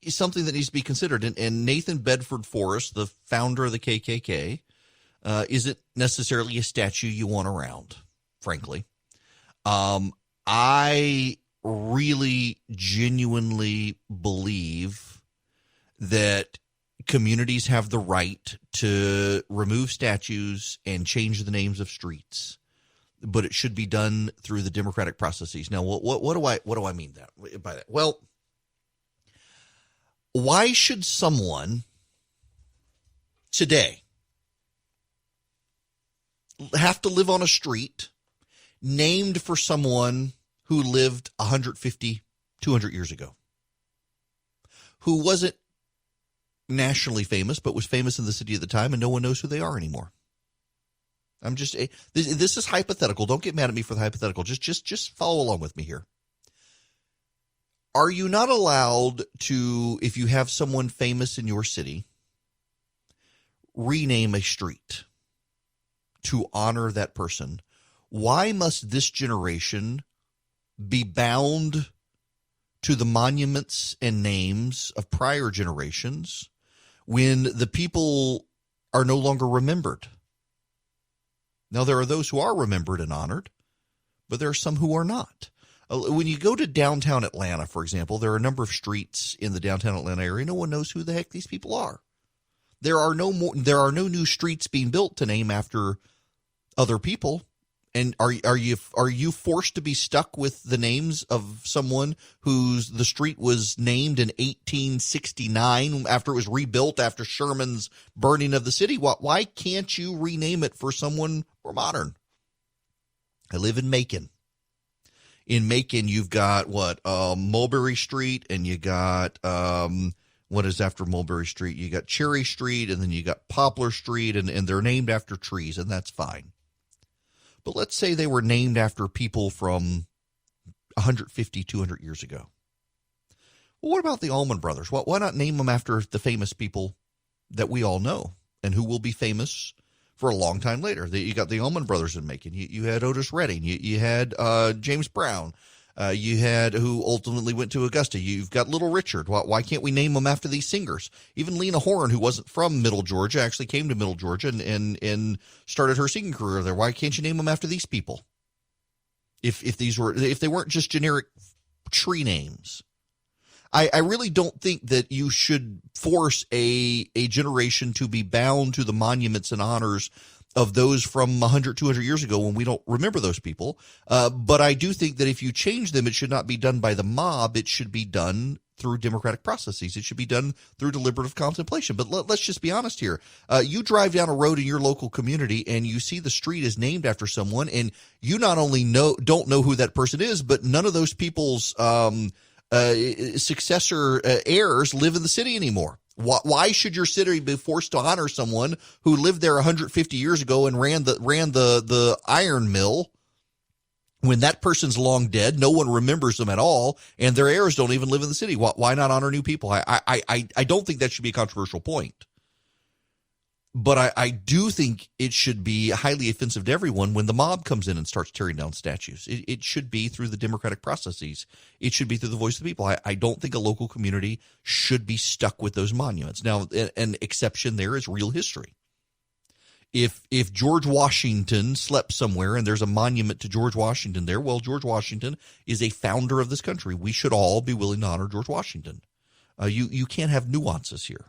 something that needs to be considered. And Nathan Bedford Forrest, the founder of the KKK, isn't necessarily a statue you want around, frankly. I really genuinely believe that communities have the right to remove statues and change the names of streets, but it should be done through the democratic processes. Now, what do I mean by that? Well, why should someone today have to live on a street named for someone who lived 150, 200 years ago, who wasn't nationally famous, but was famous in the city at the time, and no one knows who they are anymore? I'm just this is hypothetical. Don't get mad at me for the hypothetical. Just follow along with me here. Are you not allowed to, if you have someone famous in your city, rename a street to honor that person? Why must this generation be bound to the monuments and names of prior generations when the people are no longer remembered? Now, there are those who are remembered and honored, but there are some who are not. When you go to downtown Atlanta, for example, there are a number of streets in the downtown Atlanta area. No one knows who the heck these people are. There are no new streets being built to name after other people. And are you forced to be stuck with the names of someone the street was named in 1869 after it was rebuilt after Sherman's burning of the city? Why can't you rename it for someone more modern? I live in Macon. In Macon, you've got Mulberry Street, and you got what is after Mulberry Street? You got Cherry Street, and then you got Poplar Street, and they're named after trees, and that's fine. But let's say they were named after people from 150, 200 years ago. Well, what about the Allman Brothers? Why not name them after the famous people that we all know and who will be famous for a long time later? You got the Allman Brothers in Macon. You had Otis Redding. You had James Brown. You had who ultimately went to Augusta. You've got Little Richard. Why can't we name them after these singers? Even Lena Horne, who wasn't from Middle Georgia, actually came to Middle Georgia and started her singing career there. Why can't you name them after these people? If they weren't just generic tree names. I really don't think that you should force a generation to be bound to the monuments and honors of those from 100, 200 years ago when we don't remember those people. But I do think that if you change them, it should not be done by the mob. It should be done through democratic processes. It should be done through deliberative contemplation. But let's just be honest here. You drive down a road in your local community and you see the street is named after someone, and you not only don't know who that person is, but none of those people's successor heirs live in the city anymore. Why should your city be forced to honor someone who lived there 150 years ago and ran the iron mill when that person's long dead? No one remembers them at all, and their heirs don't even live in the city. Why not honor new people? I don't think that should be a controversial point. But I do think it should be highly offensive to everyone when the mob comes in and starts tearing down statues. It should be through the democratic processes. It should be through the voice of the people. I don't think a local community should be stuck with those monuments. Now, an exception there is real history. If George Washington slept somewhere and there's a monument to George Washington there, well, George Washington is a founder of this country. We should all be willing to honor George Washington. You can't have nuances here.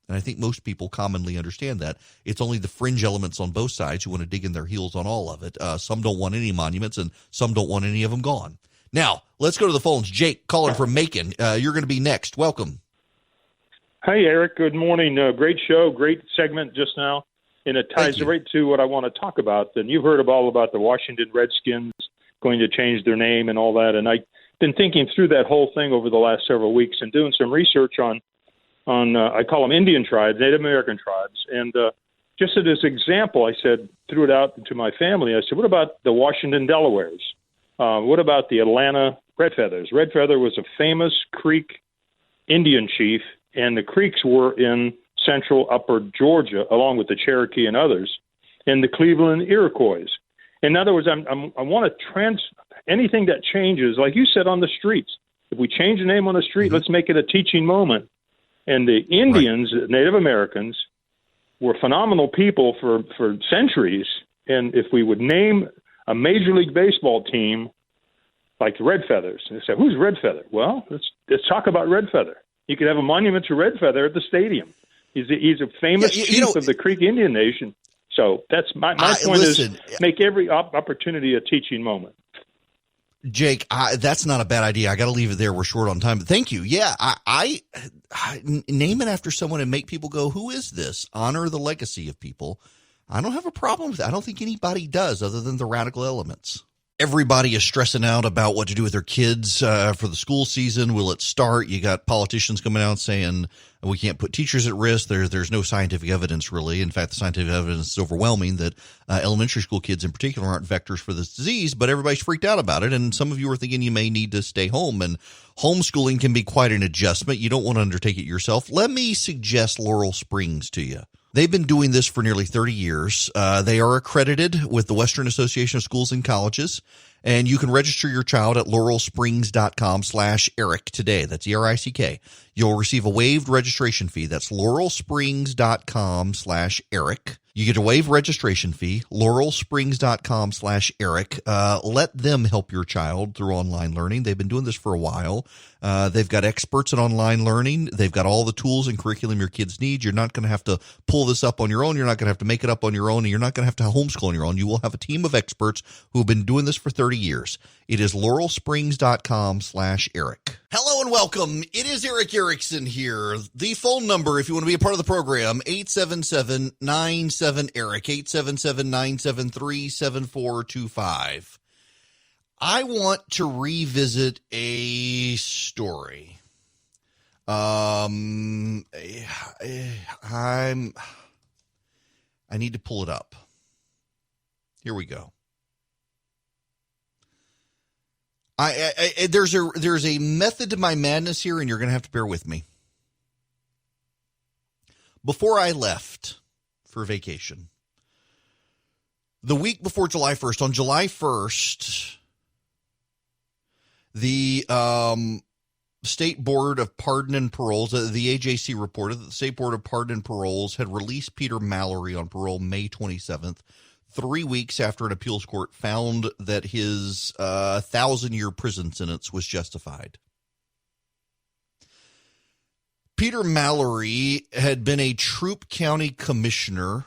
And I think most people commonly understand that. It's only the fringe elements on both sides who want to dig in their heels on all of it. Some don't want any monuments, and some don't want any of them gone. Now, let's go to the phones. Jake, calling from Macon. You're going to be next. Welcome. Hey, Eric. Good morning. Great show. Great segment just now. And it ties right to what I want to talk about. And you've heard all about the Washington Redskins going to change their name and all that. And I've been thinking through that whole thing over the last several weeks and doing some research on I call them Indian tribes, Native American tribes. And just as an example, I threw it out to my family. I said, what about the Washington Delawares? What about the Atlanta Red Feathers? Red Feather was a famous Creek Indian chief, and the Creeks were in central upper Georgia, along with the Cherokee and others, and the Cleveland Iroquois. In other words, I want to anything that changes, like you said, on the streets. If we change the name on the street, let's make it a teaching moment. And the Indians, Native Americans, were phenomenal people for centuries. And if we would name a Major League Baseball team like the Red Feathers, and they say, who's Red Feather? Well, let's talk about Red Feather. You could have a monument to Red Feather at the stadium. He's a famous chief of the Creek Indian Nation. So that's my point is make every opportunity a teaching moment. Jake, that's not a bad idea. I got to leave it there. We're short on time, but thank you. Yeah, I name it after someone and make people go, who is this? Honor the legacy of people. I don't have a problem with that. I don't think anybody does other than the radical elements. Everybody is stressing out about what to do with their kids for the school season. Will it start? You got politicians coming out saying we can't put teachers at risk. There's no scientific evidence, really. In fact, the scientific evidence is overwhelming that elementary school kids in particular aren't vectors for this disease, but everybody's freaked out about it. And some of you are thinking you may need to stay home. And homeschooling can be quite an adjustment. You don't want to undertake it yourself. Let me suggest Laurel Springs to you. They've been doing this for nearly 30 years. They are accredited with the Western Association of Schools and Colleges, and you can register your child at laurelsprings.com/Eric today. That's ERICK. You'll receive a waived registration fee. That's laurelsprings.com/Eric. You get a waive registration fee, laurelsprings.com/Eric. Let them help your child through online learning. They've been doing this for a while. They've got experts in online learning. They've got all the tools and curriculum your kids need. You're not going to have to pull this up on your own. You're not going to have to make it up on your own. And you're not going to have to homeschool on your own. You will have a team of experts who have been doing this for 30 years. It is laurelsprings.com/Eric. Hello and welcome. It is Eric Erickson here. The phone number, if you want to be a part of the program, 877-97-ERIC, 877-973-7425. I want to revisit a story. I need to pull it up. Here we go. There's a method to my madness here, and you're going to have to bear with me. Before I left for vacation, the week before July 1st, on July 1st, the State Board of Pardon and Paroles, the AJC reported that the State Board of Pardon and Paroles had released Peter Mallory on parole May 27th, 3 weeks after an appeals court found that his 1,000-year prison sentence was justified. Peter Mallory had been a Troup County commissioner.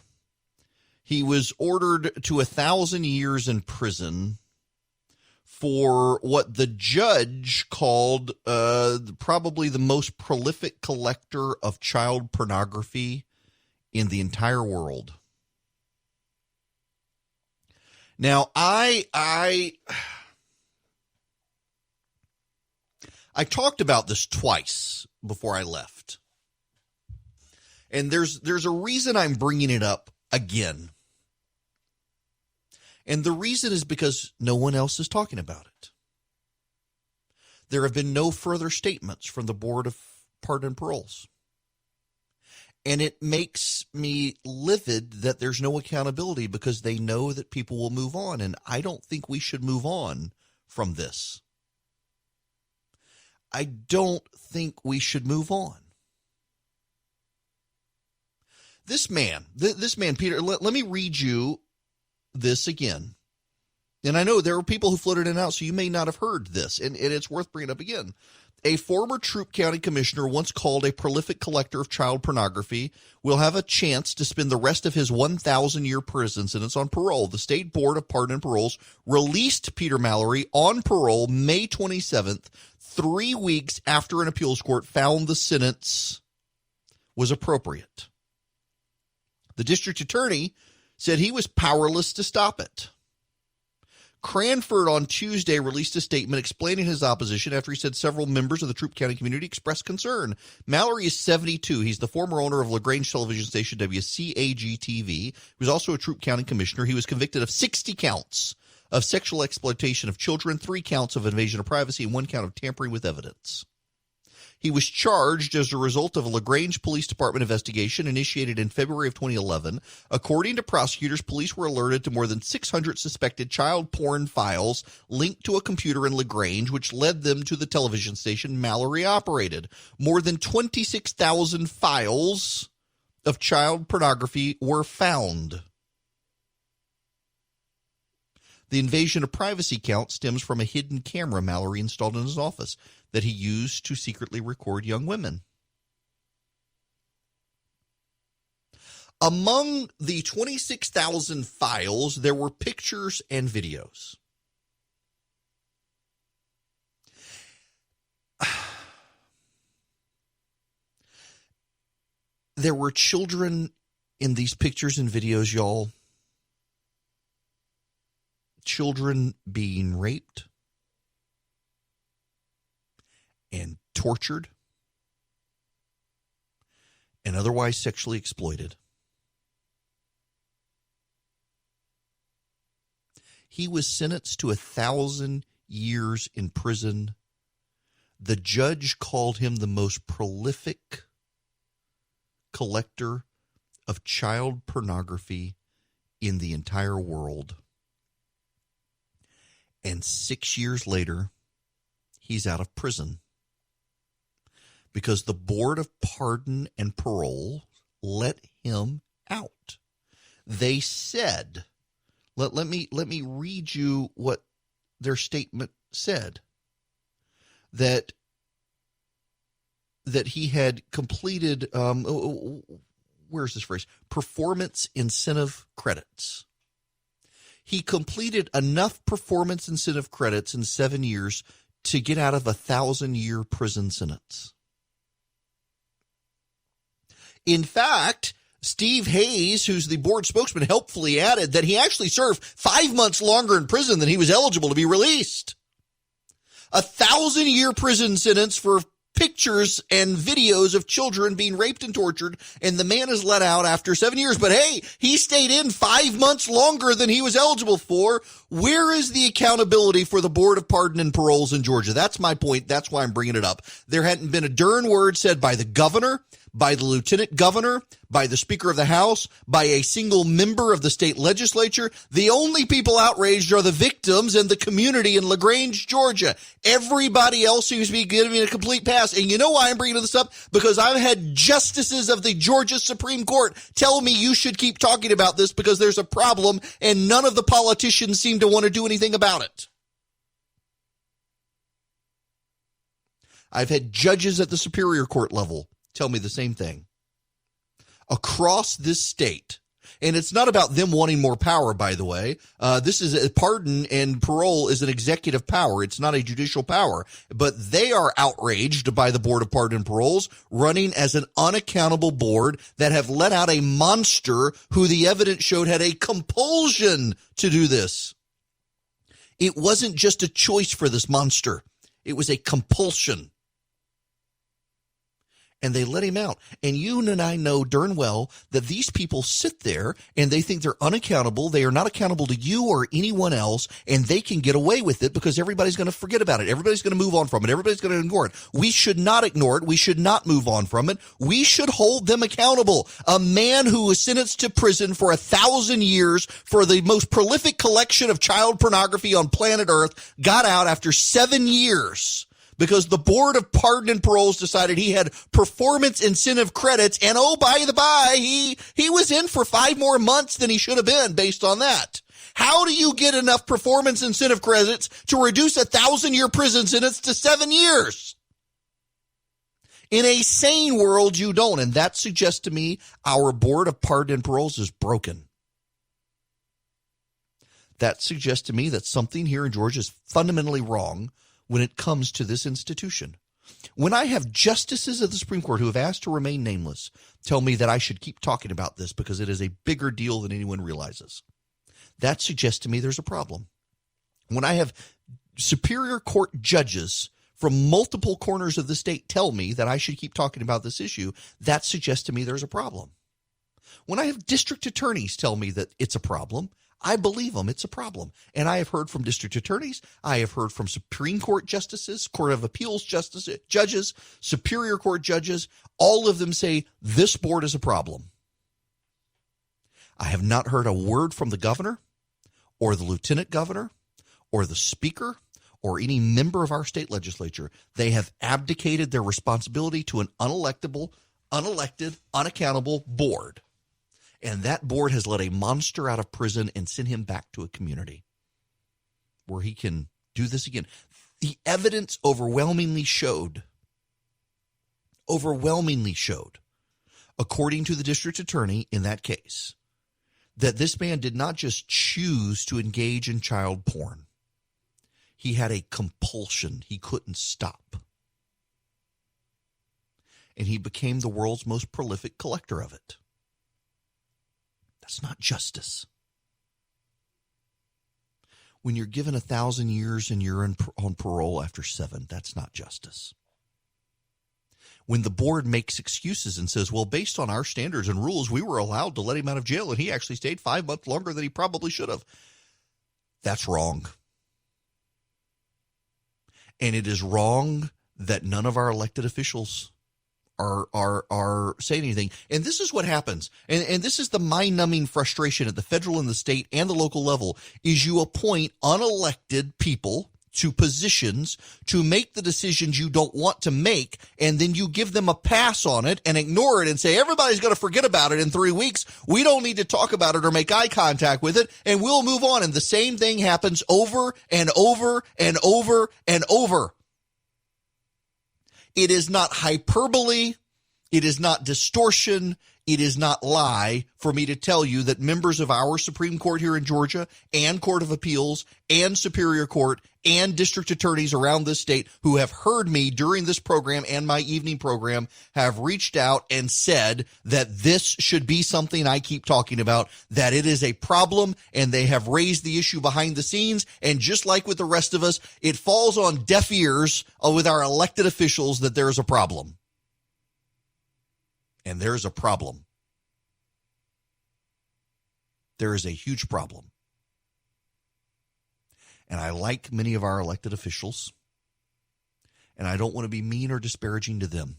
He was ordered to 1,000 years in prison for what the judge called probably the most prolific collector of child pornography in the entire world. Now, I talked about this twice before I left. And there's a reason I'm bringing it up again. And the reason is because no one else is talking about it. There have been no further statements from the Board of Pardon and Paroles. And it makes me livid that there's no accountability because they know that people will move on. And I don't think we should move on from this. I don't think we should move on. This man, Peter, let me read you this again. And I know there are people who floated in and out, so you may not have heard this, and it's worth bringing up again. A former Troup County commissioner, once called a prolific collector of child pornography, will have a chance to spend the rest of his 1,000-year prison sentence on parole. The State Board of Pardon and Paroles released Peter Mallory on parole May 27th, 3 weeks after an appeals court found the sentence was appropriate. The district attorney said he was powerless to stop it. Cranford on Tuesday released a statement explaining his opposition after he said several members of the Troup County community expressed concern. Mallory is 72. He's the former owner of LaGrange television station WCAG-TV. He was also a Troup County commissioner. He was convicted of 60 counts of sexual exploitation of children, 3 counts of invasion of privacy, and 1 count of tampering with evidence. He was charged as a result of a LaGrange Police Department investigation initiated in February of 2011. According to prosecutors, police were alerted to more than 600 suspected child porn files linked to a computer in LaGrange, which led them to the television station Mallory operated. More than 26,000 files of child pornography were found. The invasion of privacy count stems from a hidden camera Mallory installed in his office that he used to secretly record young women. Among the 26,000 files, there were pictures and videos. There were children in these pictures and videos, y'all. Children being raped and tortured and otherwise sexually exploited. He was sentenced to 1,000 years in prison. The judge called him the most prolific collector of child pornography in the entire world. And 6 years later, he's out of prison because the Board of Pardon and Parole let him out. They said, let me read you what their statement said, that he had completed, where's this phrase? Performance incentive credits. He completed enough performance incentive credits in 7 years to get out of a 1,000-year prison sentence. In fact, Steve Hayes, who's the board spokesman, helpfully added that he actually served 5 months longer in prison than he was eligible to be released. A 1,000-year prison sentence for pictures and videos of children being raped and tortured, and the man is let out after 7 years. But hey, he stayed in 5 months longer than he was eligible for. Where is the accountability for the Board of Pardon and Paroles in Georgia? That's my point. That's why I'm bringing it up. There hadn't been a darn word said by the governor, by the lieutenant governor, by the Speaker of the House, by a single member of the state legislature. The only people outraged are the victims and the community in LaGrange, Georgia. Everybody else seems to be giving a complete pass. And you know why I'm bringing this up? Because I've had justices of the Georgia Supreme Court tell me you should keep talking about this because there's a problem, and none of the politicians seem to want to do anything about it. I've had judges at the Superior Court level tell me the same thing. Across this state, and it's not about them wanting more power, by the way. This is a pardon and parole is an executive power. It's not a judicial power, but they are outraged by the Board of Pardon and Paroles running as an unaccountable board that have let out a monster who the evidence showed had a compulsion to do this. It wasn't just a choice for this monster. It was a compulsion. And they let him out. And you and I know darn well that these people sit there and they think they're unaccountable. They are not accountable to you or anyone else, and they can get away with it because everybody's going to forget about it. Everybody's going to move on from it. Everybody's going to ignore it. We should not ignore it. We should not move on from it. We should hold them accountable. A man who was sentenced to prison for 1,000 years for the most prolific collection of child pornography on planet Earth got out after 7 years. Because the Board of Pardon and Paroles decided he had performance incentive credits, and oh, by the by, he was in for 5 more months than he should have been based on that. How do you get enough performance incentive credits to reduce a 1,000-year prison sentence to 7 years? In a sane world, you don't, and that suggests to me our Board of Pardon and Paroles is broken. That suggests to me that something here in Georgia is fundamentally wrong when it comes to this institution. When I have justices of the Supreme Court who have asked to remain nameless tell me that I should keep talking about this because it is a bigger deal than anyone realizes, that suggests to me there's a problem. When I have Superior Court judges from multiple corners of the state tell me that I should keep talking about this issue, that suggests to me there's a problem. When I have district attorneys tell me that it's a problem, I believe them. It's a problem. And I have heard from district attorneys. I have heard from Supreme Court justices, Court of Appeals justices, judges, Superior Court judges. All of them say this board is a problem. I have not heard a word from the governor or the lieutenant governor or the speaker or any member of our state legislature. They have abdicated their responsibility to an unelected, unaccountable board. And that board has let a monster out of prison and sent him back to a community where he can do this again. The evidence overwhelmingly showed, according to the district attorney in that case, that this man did not just choose to engage in child porn. He had a compulsion. He couldn't stop. And he became the world's most prolific collector of it. That's not justice. When you're given 1,000 years and you're on parole after 7, that's not justice. When the board makes excuses and says, well, based on our standards and rules, we were allowed to let him out of jail and he actually stayed 5 months longer than he probably should have. That's wrong. And it is wrong that none of our elected officials are saying anything. And this is what happens. And this is the mind-numbing frustration at the federal and the state and the local level is you appoint unelected people to positions to make the decisions you don't want to make, and then you give them a pass on it and ignore it and say, everybody's going to forget about it in 3 weeks. We don't need to talk about it or make eye contact with it, and we'll move on. And the same thing happens over and over and over and over. It is not hyperbole. It is not distortion. It is not lie for me to tell you that members of our Supreme Court here in Georgia and Court of Appeals and Superior Court and district attorneys around this state who have heard me during this program and my evening program have reached out and said that this should be something I keep talking about, that it is a problem, and they have raised the issue behind the scenes. And just like with the rest of us, it falls on deaf ears with our elected officials that there is a problem. And there is a problem. There is a huge problem. And I like many of our elected officials, and I don't want to be mean or disparaging to them.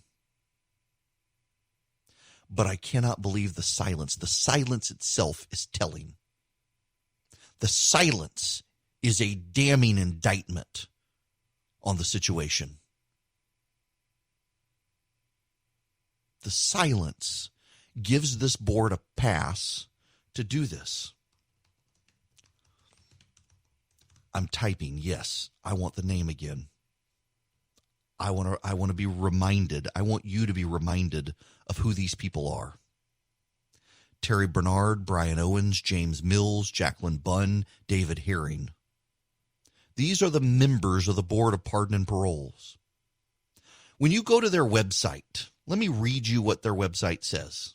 But I cannot believe the silence. The silence itself is telling. The silence is a damning indictment on the situation. The silence gives this board a pass to do this. I'm typing, yes, I want the name again. I want to be reminded. I want you to be reminded of who these people are. Terry Bernard, Brian Owens, James Mills, Jacqueline Bunn, David Herring. These are the members of the Board of Pardon and Paroles. When you go to their website, let me read you what their website says.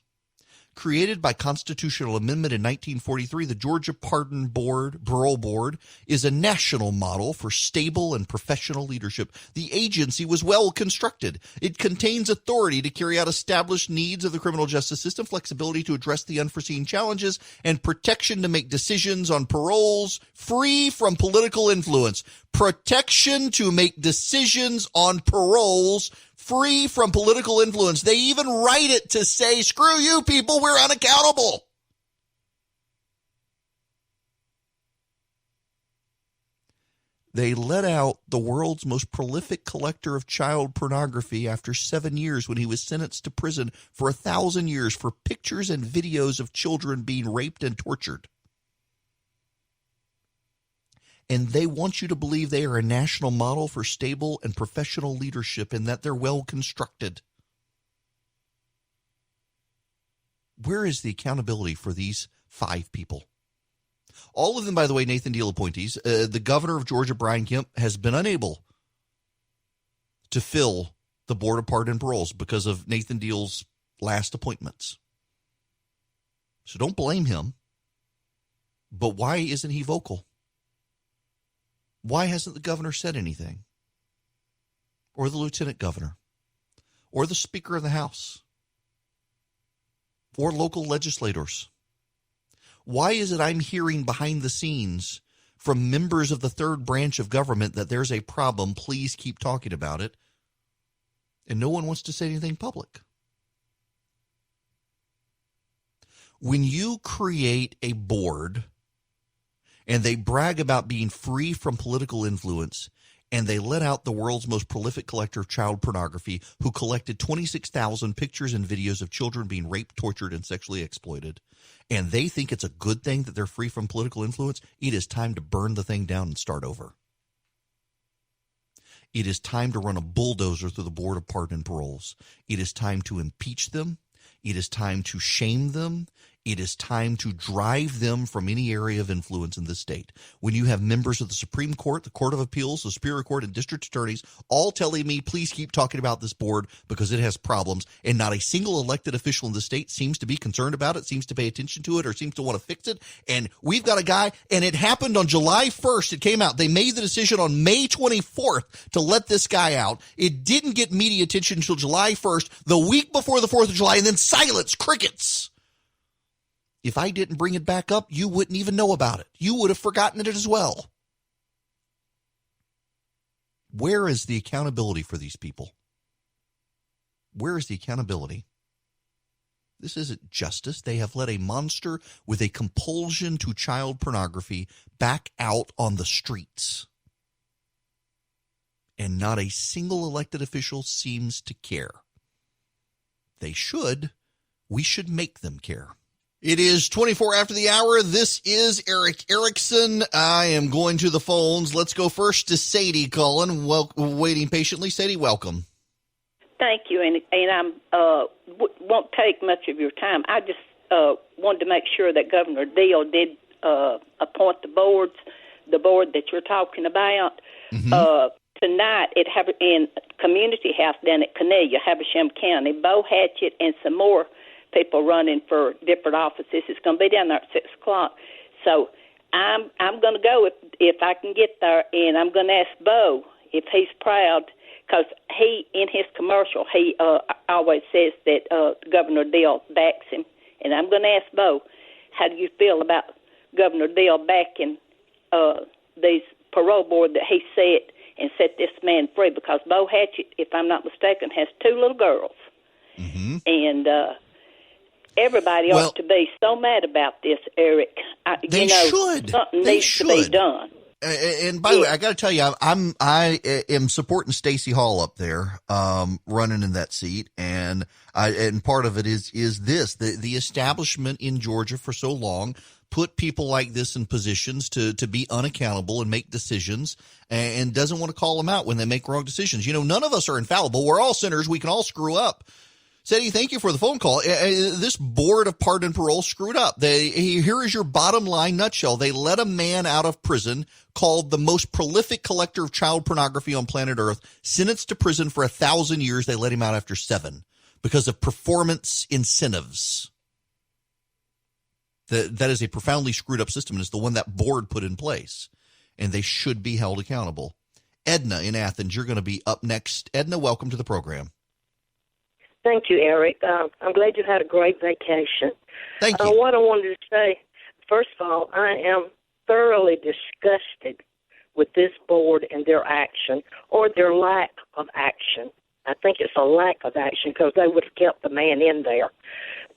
Created by constitutional amendment in 1943, the Georgia Parole Board is a national model for stable and professional leadership. The agency was well constructed. It contains authority to carry out established needs of the criminal justice system, flexibility to address the unforeseen challenges, and protection to make decisions on paroles free from political influence. Protection to make decisions on paroles free from political influence. They even write it to say, screw you people, we're unaccountable. They let out the world's most prolific collector of child pornography after 7 years when he was sentenced to prison for 1,000 years for pictures and videos of children being raped and tortured. And they want you to believe they are a national model for stable and professional leadership and that they're well constructed. Where is the accountability for these 5 people? All of them, by the way, Nathan Deal appointees. The governor of Georgia, Brian Kemp, has been unable to fill the Board of Pardon and Paroles because of Nathan Deal's last appointments. So don't blame him. But why isn't he vocal? Why hasn't the governor said anything? Or the lieutenant governor? Or the Speaker of the House? Or local legislators? Why is it I'm hearing behind the scenes from members of the third branch of government that there's a problem, please keep talking about it, and no one wants to say anything public? When you create a board and they brag about being free from political influence, and they let out the world's most prolific collector of child pornography, who collected 26,000 pictures and videos of children being raped, tortured, and sexually exploited, and they think it's a good thing that they're free from political influence, it is time to burn the thing down and start over. It is time to run a bulldozer through the Board of Pardon and Paroles. It is time to impeach them. It is time to shame them. It is time to drive them from any area of influence in this state. When you have members of the Supreme Court, the Court of Appeals, the Superior Court, and district attorneys all telling me, please keep talking about this board because it has problems, and not a single elected official in the state seems to be concerned about it, seems to pay attention to it, or seems to want to fix it. And we've got a guy, and it happened on July 1st. It came out. They made the decision on May 24th to let this guy out. It didn't get media attention until July 1st, the week before the 4th of July, and then silence, crickets. If I didn't bring it back up, you wouldn't even know about it. You would have forgotten it as well. Where is the accountability for these people? Where is the accountability? This isn't justice. They have let a monster with a compulsion to child pornography back out on the streets. and not a single elected official seems to care. They should. We should make them care. It is 24 after the hour. This is Eric Erickson. I am going to the phones. Let's go first to Sadie calling. Waiting patiently. Sadie, welcome. Thank you, and I won't take much of your time. I just wanted to make sure that Governor Deal did appoint the board that you're talking about. Mm-hmm. Tonight, in Community House down at Cornelia, Habersham County, Bo Hatchett and some more people running for different offices. It's going to be down there at 6 o'clock. So I'm going to go if I can get there, and I'm going to ask Bo if he's proud, because he, in his commercial, he always says that Governor Deal backs him. And I'm going to ask Bo, how do you feel about Governor Deal backing these parole board that he set and set this man free? Because Bo Hatchett, if I'm not mistaken, has 2 little girls. Mm-hmm. And everybody ought to be so mad about this, Eric. They should. Something needs to be done. And by the way, I got to tell you, I am supporting Stacey Hall up there, running in that seat, and part of it is this: the establishment in Georgia for so long put people like this in positions to be unaccountable and make decisions, and doesn't want to call them out when they make wrong decisions. You know, none of us are infallible. We're all sinners. We can all screw up. Sadie, thank you for the phone call. This board of pardon and parole screwed up. Here is your bottom line nutshell. They let a man out of prison called the most prolific collector of child pornography on planet Earth, sentenced to prison for 1,000 years. They let him out after 7 because of performance incentives. That is a profoundly screwed up system, and it's the one that board put in place, and they should be held accountable. Edna in Athens, you're going to be up next. Edna, welcome to the program. Thank you, Eric. I'm glad you had a great vacation. Thank you. What I wanted to say, first of all, I am thoroughly disgusted with this board and their action, or their lack of action. I think it's a lack of action, because they would have kept the man in there.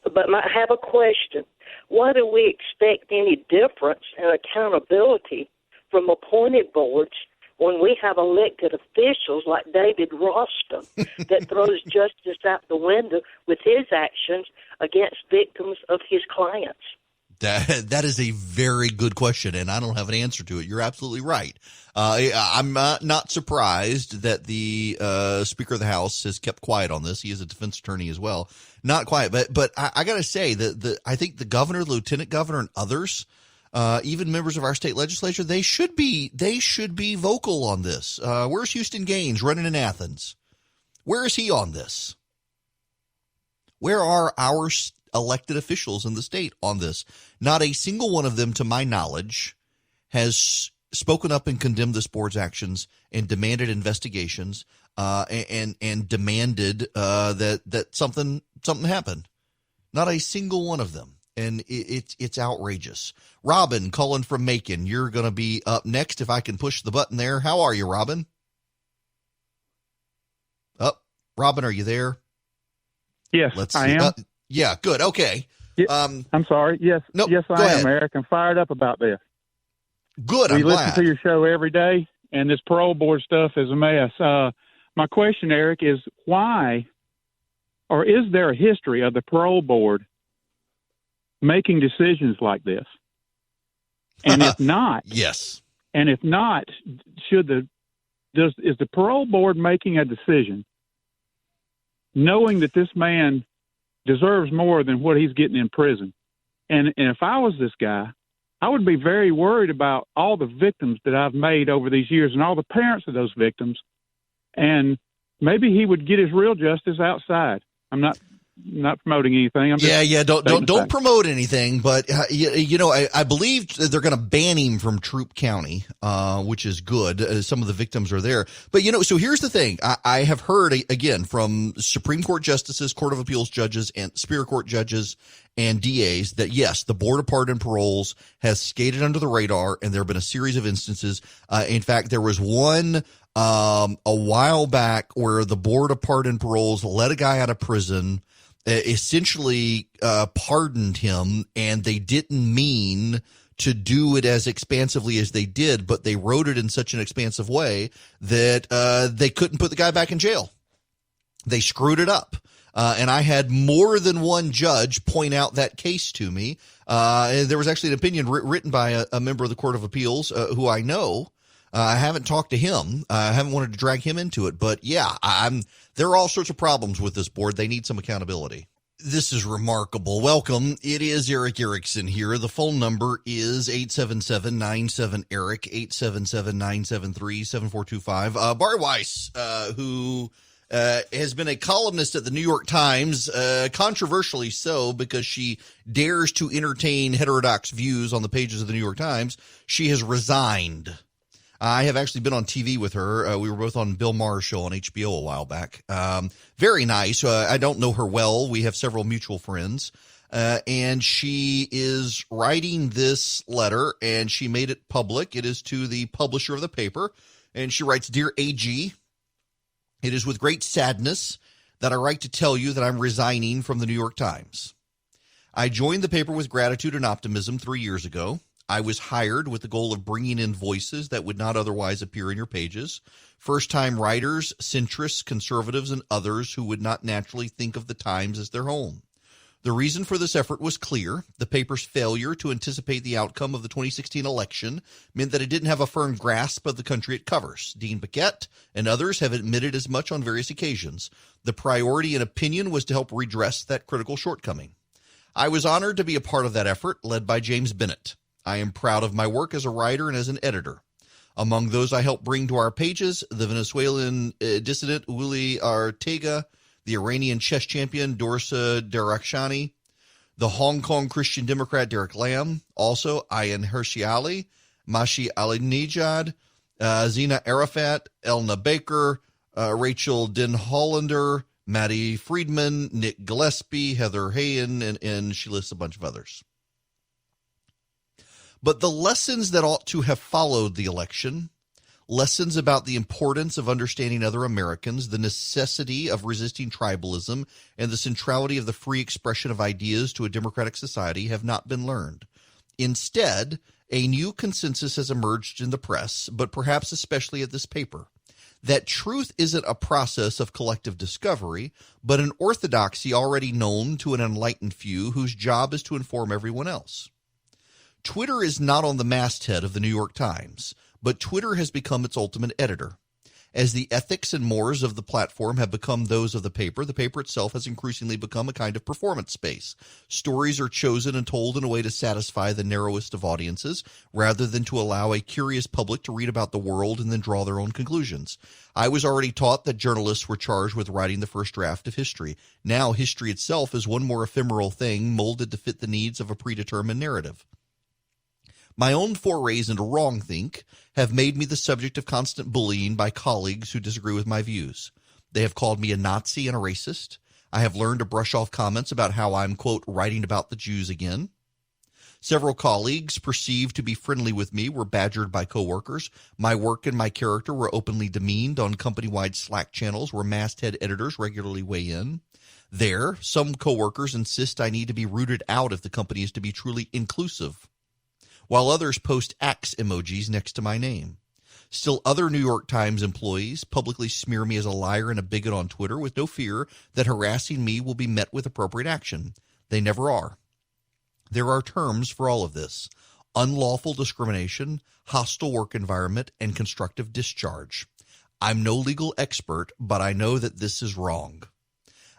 But I have a question. Why do we expect any difference in accountability from appointed boards when we have elected officials like David Rostam that throws justice out the window with his actions against victims of his clients? That is a very good question, and I don't have an answer to it. You're absolutely right. I'm not surprised that the Speaker of the House has kept quiet on this. He is a defense attorney as well. Not quiet, but I got to say that I think the governor, the lieutenant governor, and others, even members of our state legislature, they should be vocal on this. Where's Houston Gaines running in Athens? Where is he on this? Where are our elected officials in the state on this? Not a single one of them, to my knowledge, has spoken up and condemned this board's actions and demanded investigations and demanded that something happened. Not a single one of them. And it's outrageous. Robin calling from Macon, you're going to be up next if I can push the button there. How are you, Robin? Robin, are you there? Yes, I am. Yeah, good. Okay. I'm sorry. Yes, nope, yes, I am, Eric. I'm fired up about this. Good, I'm glad. We listen glad. to your show every day, and this parole board stuff is a mess. My question, Eric, is why, or is there a history of the parole board making decisions like this? And if not, yes. And if not, is the parole board making a decision knowing that this man deserves more than what he's getting in prison? And if I was this guy, I would be very worried about all the victims that I've made over these years and all the parents of those victims. And maybe he would get his real justice outside. I'm not promoting anything. I'm just don't promote anything. But I believe they're going to ban him from Troup County, which is good. Some of the victims are there. But so here's the thing: I have heard again from Supreme Court justices, Court of Appeals judges, and Superior Court judges and DAs that yes, the Board of Pardon and Paroles has skated under the radar, and there have been a series of instances. In fact, there was one a while back where the Board of Pardon and Paroles let a guy out of prison, essentially pardoned him, and they didn't mean to do it as expansively as they did, but they wrote it in such an expansive way that they couldn't put the guy back in jail. They screwed it up. And I had more than one judge point out that case to me. And there was actually an opinion written by a member of the Court of Appeals who I know. I haven't talked to him. I haven't wanted to drag him into it. But, yeah, there are all sorts of problems with this board. They need some accountability. This is remarkable. Welcome. It is Eric Erickson here. The phone number is 877-97-ERIC, 877-973-7425. Barry Weiss, who has been a columnist at the New York Times, controversially so because she dares to entertain heterodox views on the pages of the New York Times. She has resigned. I have actually been on TV with her. We were both on Bill Maher's show on HBO a while back. Very nice. I don't know her well. We have several mutual friends. And she is writing this letter, and she made it public. It is to the publisher of the paper. And she writes, "Dear AG, it is with great sadness that I write to tell you that I'm resigning from the New York Times. I joined the paper with gratitude and optimism 3 years ago. I was hired with the goal of bringing in voices that would not otherwise appear in your pages, first-time writers, centrists, conservatives, and others who would not naturally think of the Times as their home. The reason for this effort was clear. The paper's failure to anticipate the outcome of the 2016 election meant that it didn't have a firm grasp of the country it covers. Dean Paquette and others have admitted as much on various occasions. The priority and opinion was to help redress that critical shortcoming. I was honored to be a part of that effort, led by James Bennett. I am proud of my work as a writer and as an editor. Among those I helped bring to our pages, the Venezuelan dissident Willy Ortega, the Iranian chess champion Dorsa Darakhshani, the Hong Kong Christian Democrat Derek Lam, also Ayan Hirsi Ali, Mashi Alinejad, Zina Arafat, Elna Baker, Rachel Den Hollander, Maddie Friedman, Nick Gillespie, Heather Hayen, and she lists a bunch of others. But the lessons that ought to have followed the election, lessons about the importance of understanding other Americans, the necessity of resisting tribalism, and the centrality of the free expression of ideas to a democratic society have not been learned. Instead, a new consensus has emerged in the press, but perhaps especially at this paper, that truth isn't a process of collective discovery, but an orthodoxy already known to an enlightened few whose job is to inform everyone else. Twitter is not on the masthead of the New York Times, but Twitter has become its ultimate editor. As the ethics and mores of the platform have become those of the paper itself has increasingly become a kind of performance space. Stories are chosen and told in a way to satisfy the narrowest of audiences, rather than to allow a curious public to read about the world and then draw their own conclusions. I was already taught that journalists were charged with writing the first draft of history. Now history itself is one more ephemeral thing molded to fit the needs of a predetermined narrative. My own forays into wrongthink have made me the subject of constant bullying by colleagues who disagree with my views. They have called me a Nazi and a racist. I have learned to brush off comments about how I'm, quote, writing about the Jews again. Several colleagues perceived to be friendly with me were badgered by coworkers. My work and my character were openly demeaned on company-wide Slack channels where masthead editors regularly weigh in. There, some coworkers insist I need to be rooted out if the company is to be truly inclusive, while others post axe emojis next to my name. Still, other New York Times employees publicly smear me as a liar and a bigot on Twitter with no fear that harassing me will be met with appropriate action. They never are. There are terms for all of this: unlawful discrimination, hostile work environment, and constructive discharge. I'm no legal expert, but I know that this is wrong.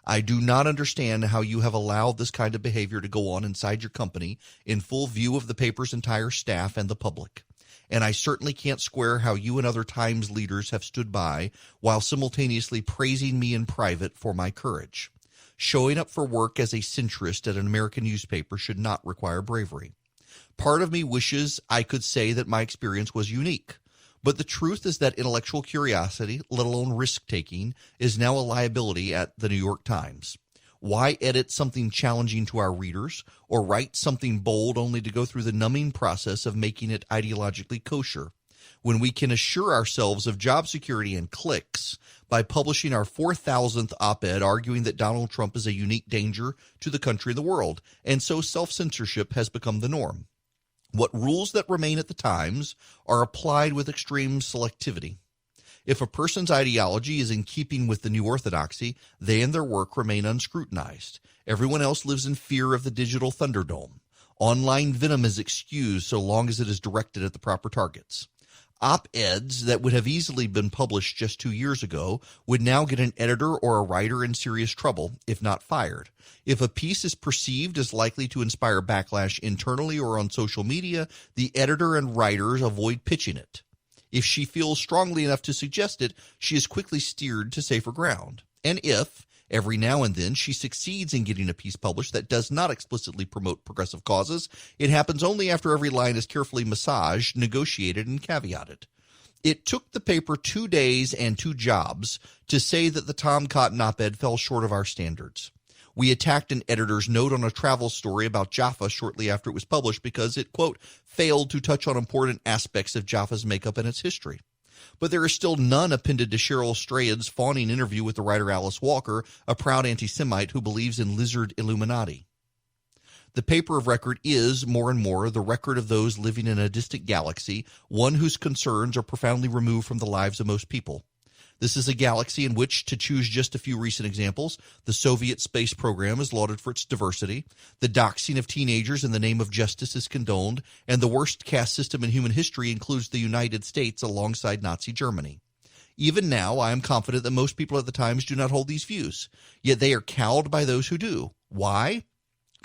I do not understand how you have allowed this kind of behavior to go on inside your company in full view of the paper's entire staff and the public. And I certainly can't square how you and other Times leaders have stood by while simultaneously praising me in private for my courage. Showing up for work as a centrist at an American newspaper should not require bravery. Part of me wishes I could say that my experience was unique. But the truth is that intellectual curiosity, let alone risk-taking, is now a liability at the New York Times. Why edit something challenging to our readers, or write something bold only to go through the numbing process of making it ideologically kosher, when we can assure ourselves of job security and clicks by publishing our 4,000th op-ed arguing that Donald Trump is a unique danger to the country and the world, and so self-censorship has become the norm? What rules that remain at the Times are applied with extreme selectivity. If a person's ideology is in keeping with the new orthodoxy, they and their work remain unscrutinized. Everyone else lives in fear of the digital thunderdome. Online venom is excused so long as it is directed at the proper targets. Op-eds that would have easily been published just 2 years ago would now get an editor or a writer in serious trouble, if not fired. If a piece is perceived as likely to inspire backlash internally or on social media, the editor and writers avoid pitching it. If she feels strongly enough to suggest it, she is quickly steered to safer ground. And if, every now and then, she succeeds in getting a piece published that does not explicitly promote progressive causes, it happens only after every line is carefully massaged, negotiated, and caveated. It took the paper 2 days and 2 jobs to say that the Tom Cotton op-ed fell short of our standards. We attacked an editor's note on a travel story about Jaffa shortly after it was published because it, quote, failed to touch on important aspects of Jaffa's makeup and its history. But there is still none appended to Cheryl Strayed's fawning interview with the writer Alice Walker, a proud anti-Semite who believes in lizard Illuminati. The paper of record is, more and more, the record of those living in a distant galaxy, one whose concerns are profoundly removed from the lives of most people. This is a galaxy in which, to choose just a few recent examples, the Soviet space program is lauded for its diversity, the doxing of teenagers in the name of justice is condoned, and the worst caste system in human history includes the United States alongside Nazi Germany. Even now, I am confident that most people at the Times do not hold these views, yet they are cowed by those who do. Why?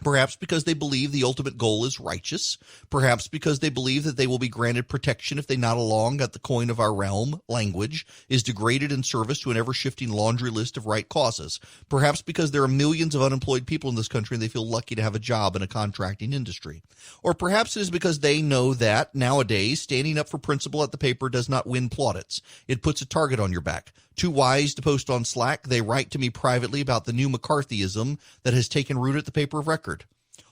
Perhaps because they believe the ultimate goal is righteous. Perhaps because they believe that they will be granted protection if they nod along at the coin of our realm, language, is degraded in service to an ever-shifting laundry list of right causes. Perhaps because there are millions of unemployed people in this country and they feel lucky to have a job in a contracting industry. Or perhaps it is because they know that, nowadays, standing up for principle at the paper does not win plaudits. It puts a target on your back. Too wise to post on Slack, they write to me privately about the new McCarthyism that has taken root at the paper of record.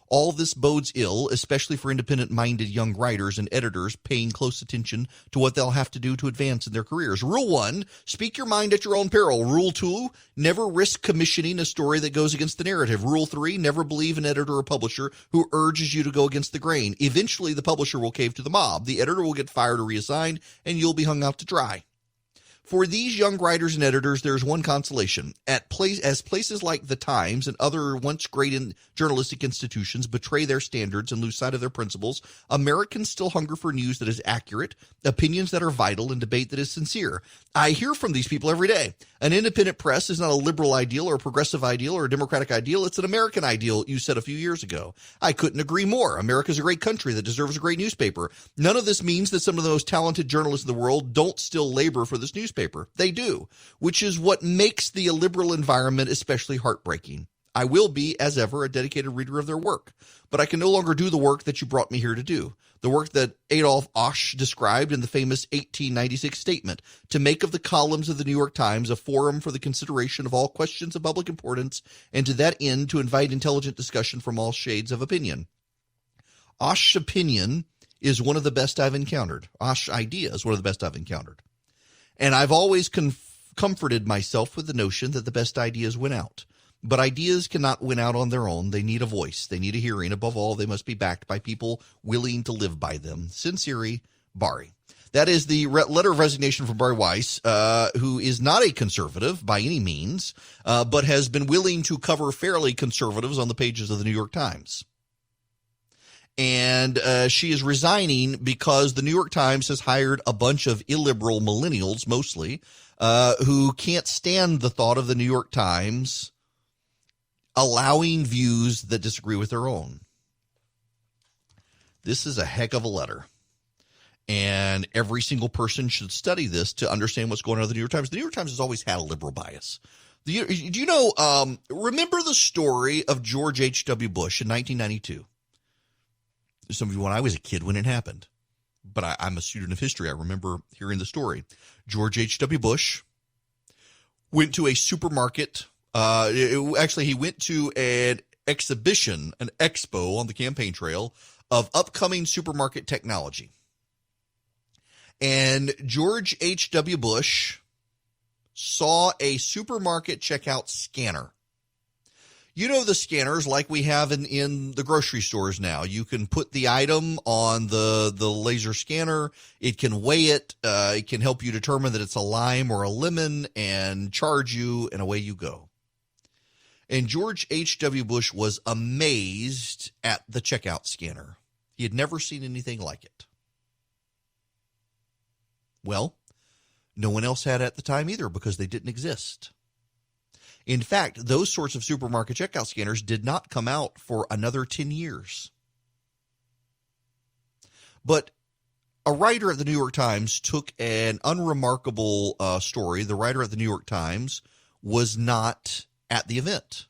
All this bodes ill, especially for independent-minded young writers and editors paying close attention to what they'll have to do to advance in their careers. Rule 1, speak your mind at your own peril. Rule 2, never risk commissioning a story that goes against the narrative. Rule 3, never believe an editor or publisher who urges you to go against the grain. Eventually, the publisher will cave to the mob. The editor will get fired or reassigned, and you'll be hung out to dry. For these young writers and editors, there's one consolation. As places like the Times and other once great journalistic institutions betray their standards and lose sight of their principles, Americans still hunger for news that is accurate, opinions that are vital, and debate that is sincere. I hear from these people every day. An independent press is not a liberal ideal or a progressive ideal or a democratic ideal. It's an American ideal, you said a few years ago. I couldn't agree more. America's a great country that deserves a great newspaper. None of this means that some of the most talented journalists in the world don't still labor for this newspaper. They do, which is what makes the illiberal environment especially heartbreaking. I will be, as ever, a dedicated reader of their work, but I can no longer do the work that you brought me here to do, the work that Adolf Osch described in the famous 1896 statement, to make of the columns of the New York Times a forum for the consideration of all questions of public importance, and to that end to invite intelligent discussion from all shades of opinion. Osch's opinion is one of the best I've encountered. Osch's idea is one of the best I've encountered. And I've always comforted myself with the notion that the best ideas win out. But ideas cannot win out on their own. They need a voice. They need a hearing. Above all, they must be backed by people willing to live by them. Sincerely, Barry. That is the letter of resignation from Barry Weiss, who is not a conservative by any means, but has been willing to cover fairly conservatives on the pages of the New York Times. And she is resigning because the New York Times has hired a bunch of illiberal millennials, mostly, who can't stand the thought of the New York Times allowing views that disagree with their own. This is a heck of a letter. And every single person should study this to understand what's going on with the New York Times. The New York Times has always had a liberal bias. Do you know, remember the story of George H.W. Bush in 1992? Some of you, when I was a kid, when it happened. But I'm a student of history. I remember hearing the story. George H.W. Bush went to a supermarket. He went to an exhibition, an expo on the campaign trail of upcoming supermarket technology. And George H.W. Bush saw a supermarket checkout scanner. You know, the scanners like we have in the grocery stores now. You can put the item on the laser scanner. It can weigh it. It can help you determine that it's a lime or a lemon and charge you, and away you go. And George H.W. Bush was amazed at the checkout scanner. He had never seen anything like it. Well, no one else had at the time either because they didn't exist. In fact, those sorts of supermarket checkout scanners did not come out for another 10 years. But a writer at the New York Times took an unremarkable story. The writer at the New York Times was not at the event.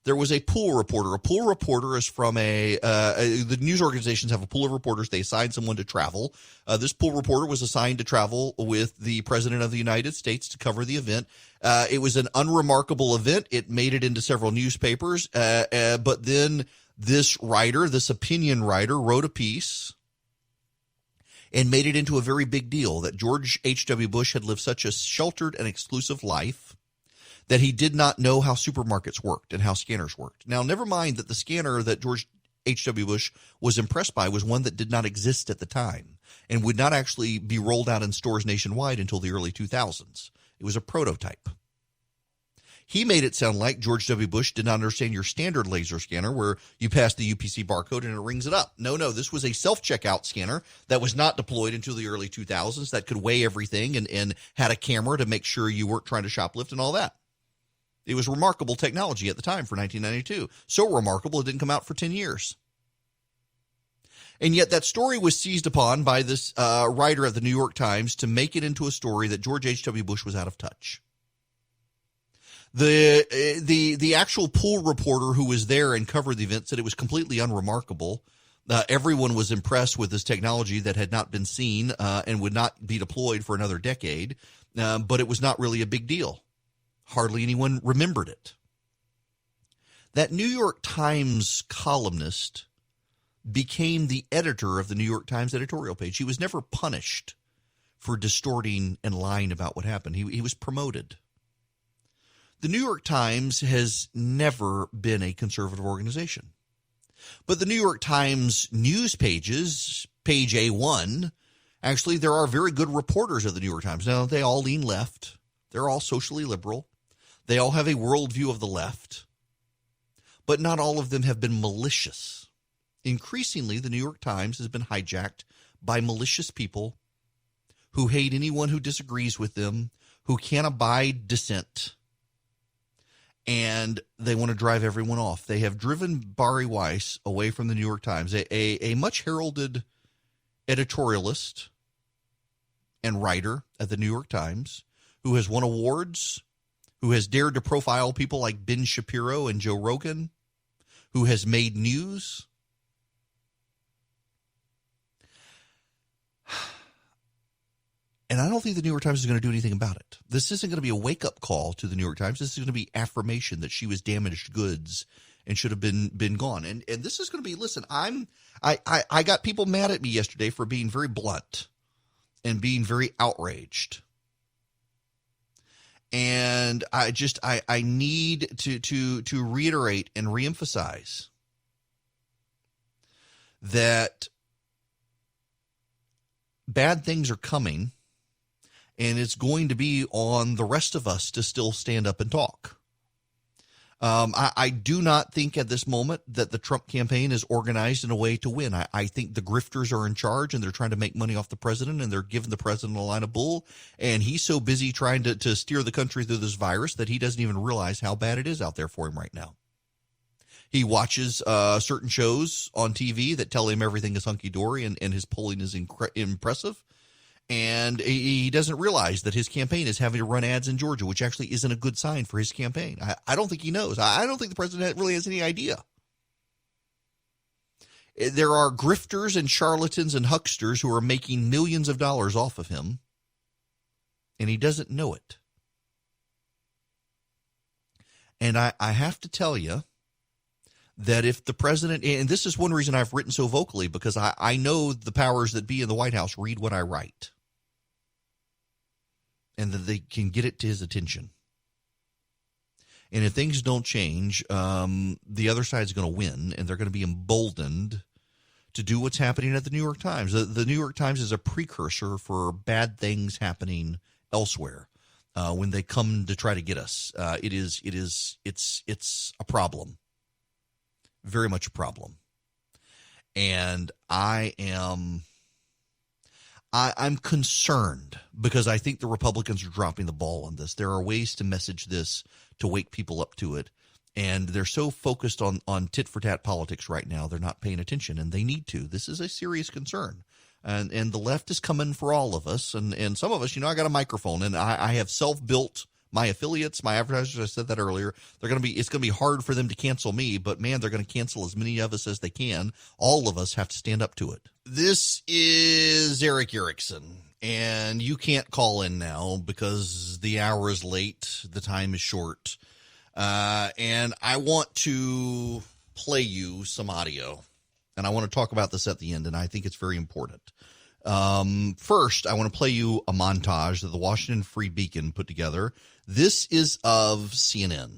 There was a pool reporter. A pool reporter is from the news organizations have a pool of reporters. They assign someone to travel. This pool reporter was assigned to travel with the President of the United States to cover the event. It was an unremarkable event. It made it into several newspapers. But then this writer, this opinion writer, wrote a piece and made it into a very big deal that George H.W. Bush had lived such a sheltered and exclusive life that he did not know how supermarkets worked and how scanners worked. Now, never mind that the scanner that George H.W. Bush was impressed by was one that did not exist at the time and would not actually be rolled out in stores nationwide until the early 2000s. It was a prototype. He made it sound like George W. Bush did not understand your standard laser scanner where you pass the UPC barcode and it rings it up. No, this was a self-checkout scanner that was not deployed until the early 2000s that could weigh everything and had a camera to make sure you weren't trying to shoplift and all that. It was remarkable technology at the time for 1992. So remarkable it didn't come out for 10 years. And yet that story was seized upon by this writer at the New York Times to make it into a story that George H.W. Bush was out of touch. The actual pool reporter who was there and covered the event said it was completely unremarkable. Everyone was impressed with this technology that had not been seen and would not be deployed for another decade, but it was not really a big deal. Hardly anyone remembered it. That New York Times columnist became the editor of the New York Times editorial page. He was never punished for distorting and lying about what happened. He was promoted. The New York Times has never been a conservative organization. But the New York Times news pages, page A1, actually there are very good reporters of the New York Times. Now, they all lean left. They're all socially liberal. They all have a worldview of the left. But not all of them have been malicious. Increasingly, the New York Times has been hijacked by malicious people who hate anyone who disagrees with them, who can't abide dissent, and they want to drive everyone off. They have driven Bari Weiss away from the New York Times, a much heralded editorialist and writer at the New York Times who has won awards, who has dared to profile people like Ben Shapiro and Joe Rogan, who has made news. And I don't think the New York Times is going to do anything about it. This isn't going to be a wake-up call to the New York Times. This is going to be affirmation that she was damaged goods and should have been gone. And this is going to be, listen, I got people mad at me yesterday for being very blunt and being very outraged. And I need to reiterate and reemphasize that bad things are coming, and it's going to be on the rest of us to still stand up and talk. I do not think at this moment that the Trump campaign is organized in a way to win. I think the grifters are in charge, and they're trying to make money off the president, and they're giving the president a line of bull. And he's so busy trying to steer the country through this virus that he doesn't even realize how bad it is out there for him right now. He watches certain shows on TV that tell him everything is hunky-dory and his polling is impressive. And he doesn't realize that his campaign is having to run ads in Georgia, which actually isn't a good sign for his campaign. I don't think he knows. I don't think the president really has any idea. There are grifters and charlatans and hucksters who are making millions of dollars off of him, and he doesn't know it. And I have to tell you that if the president, and this is one reason I've written so vocally, because I know the powers that be in the White House read what I write, and that they can get it to his attention. And if things don't change, the other side's going to win, and they're going to be emboldened to do what's happening at the New York Times. The New York Times is a precursor for bad things happening elsewhere when they come to try to get us. It's a problem, very much a problem. And I'm concerned because I think the Republicans are dropping the ball on this. There are ways to message this to wake people up to it. And they're so focused on tit-for-tat politics right now, they're not paying attention, and they need to. This is a serious concern. And the left is coming for all of us. And some of us, I got a microphone, and I have self-built my affiliates, my advertisers. I said that earlier. It's going to be hard for them to cancel me, but man, they're going to cancel as many of us as they can. All of us have to stand up to it. This is Eric Erickson, and you can't call in now because the hour is late. The time is short. And I want to play you some audio, and I want to talk about this at the end, and I think it's very important. First, I want to play you a montage that the Washington Free Beacon put together. This is of CNN.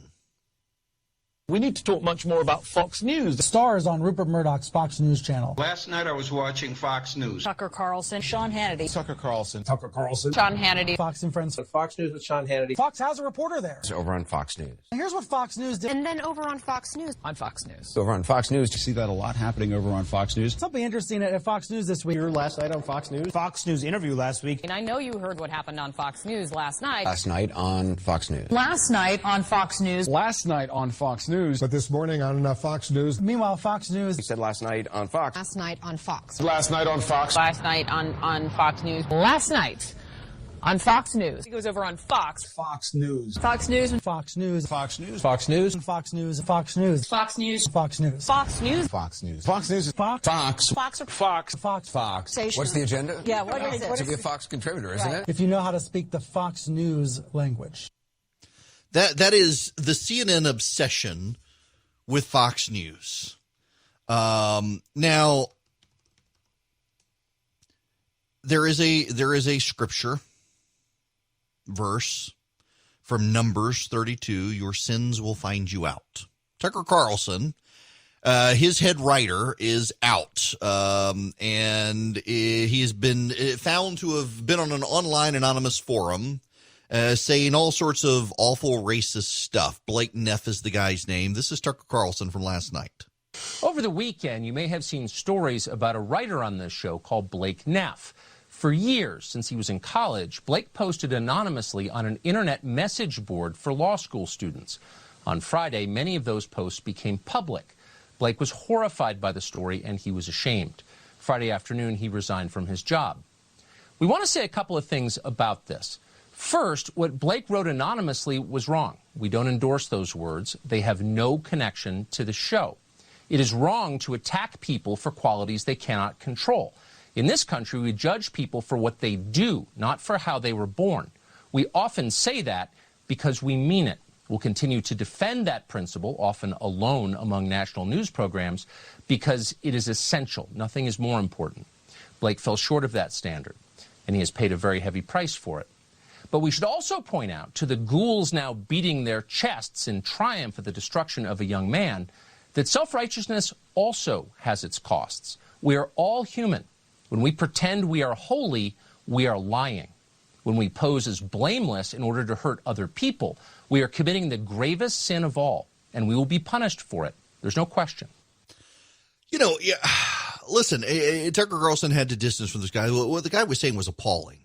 We need to talk much more about Fox News. The stars on Rupert Murdoch's Fox News channel. Last night I was watching Fox News. Tucker Carlson, Sean Hannity. Tucker Carlson. Sean Hannity. Fox and Friends. Fox News with Sean Hannity. Fox has a reporter there. It's over on Fox News. And here's what Fox News did. And then over on Fox News. On Fox News. Over on Fox News. You see that a lot happening over on Fox News. Something interesting at Fox News this week. Your last night on Fox News. Fox News interview last week. And I know you heard what happened on Fox News last night. Last night on Fox News. Last night on Fox News. Last night on Fox News. But this morning on Fox News. Meanwhile, Fox News. He said last night on Fox. Last night on Fox. Last night on Fox. Last night on Fox News. Last night on Fox News. He goes over on Fox. Fox News. Fox News. Fox News. Fox News. Fox News. Fox News. Fox News. Fox News. Fox News. Fox News. Fox News. Fox News. Fox. Fox. Fox. Fox. Fox. Fox. What's the agenda? Yeah, what is it? To be a Fox contributor, isn't it? If you know how to speak the Fox News language. That is the CNN obsession with Fox News. Now there is a scripture verse from Numbers 32. Your sins will find you out. Tucker Carlson, his head writer, is out, and he has been found to have been on an online anonymous forum saying all sorts of awful racist stuff. Blake Neff is the guy's name. This is Tucker Carlson from last night. Over the weekend, you may have seen stories about a writer on this show called Blake Neff. For years, since he was in college, Blake posted anonymously on an internet message board for law school students. On Friday, many of those posts became public. Blake was horrified by the story, and he was ashamed. Friday afternoon, he resigned from his job. We want to say a couple of things about this. First, what Blake wrote anonymously was wrong. We don't endorse those words. They have no connection to the show. It is wrong to attack people for qualities they cannot control. In this country, we judge people for what they do, not for how they were born. We often say that because we mean it. We'll continue to defend that principle, often alone among national news programs, because it is essential. Nothing is more important. Blake fell short of that standard, and he has paid a very heavy price for it. But we should also point out to the ghouls now beating their chests in triumph at the destruction of a young man that self-righteousness also has its costs. We are all human. When we pretend we are holy, we are lying. When we pose as blameless in order to hurt other people, we are committing the gravest sin of all, and we will be punished for it. There's no question. Listen, Tucker Carlson had to distance from this guy. What the guy was saying was appalling.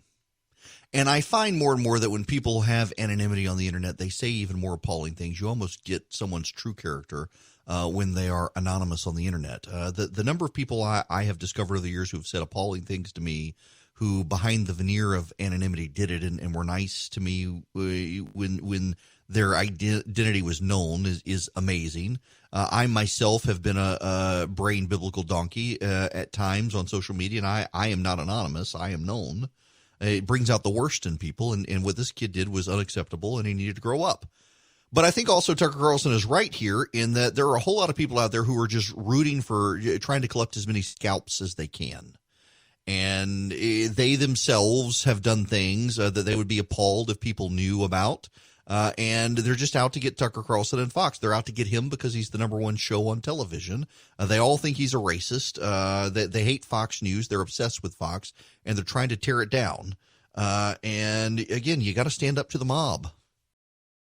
And I find more and more that when people have anonymity on the internet, they say even more appalling things. You almost get someone's true character when they are anonymous on the internet. The number of people I have discovered over the years who have said appalling things to me, who behind the veneer of anonymity did it and were nice to me when their identity was known is amazing. I myself have been a brain biblical donkey at times on social media, and I am not anonymous. I am known. It brings out the worst in people, and what this kid did was unacceptable, and he needed to grow up. But I think also Tucker Carlson is right here in that there are a whole lot of people out there who are just rooting for trying to collect as many scalps as they can. And they themselves have done things that they would be appalled if people knew about. And they're just out to get Tucker Carlson and Fox. They're out to get him because he's the number one show on television. They all think he's a racist. They hate Fox News. They're obsessed with Fox, and they're trying to tear it down. And again, you got to stand up to the mob.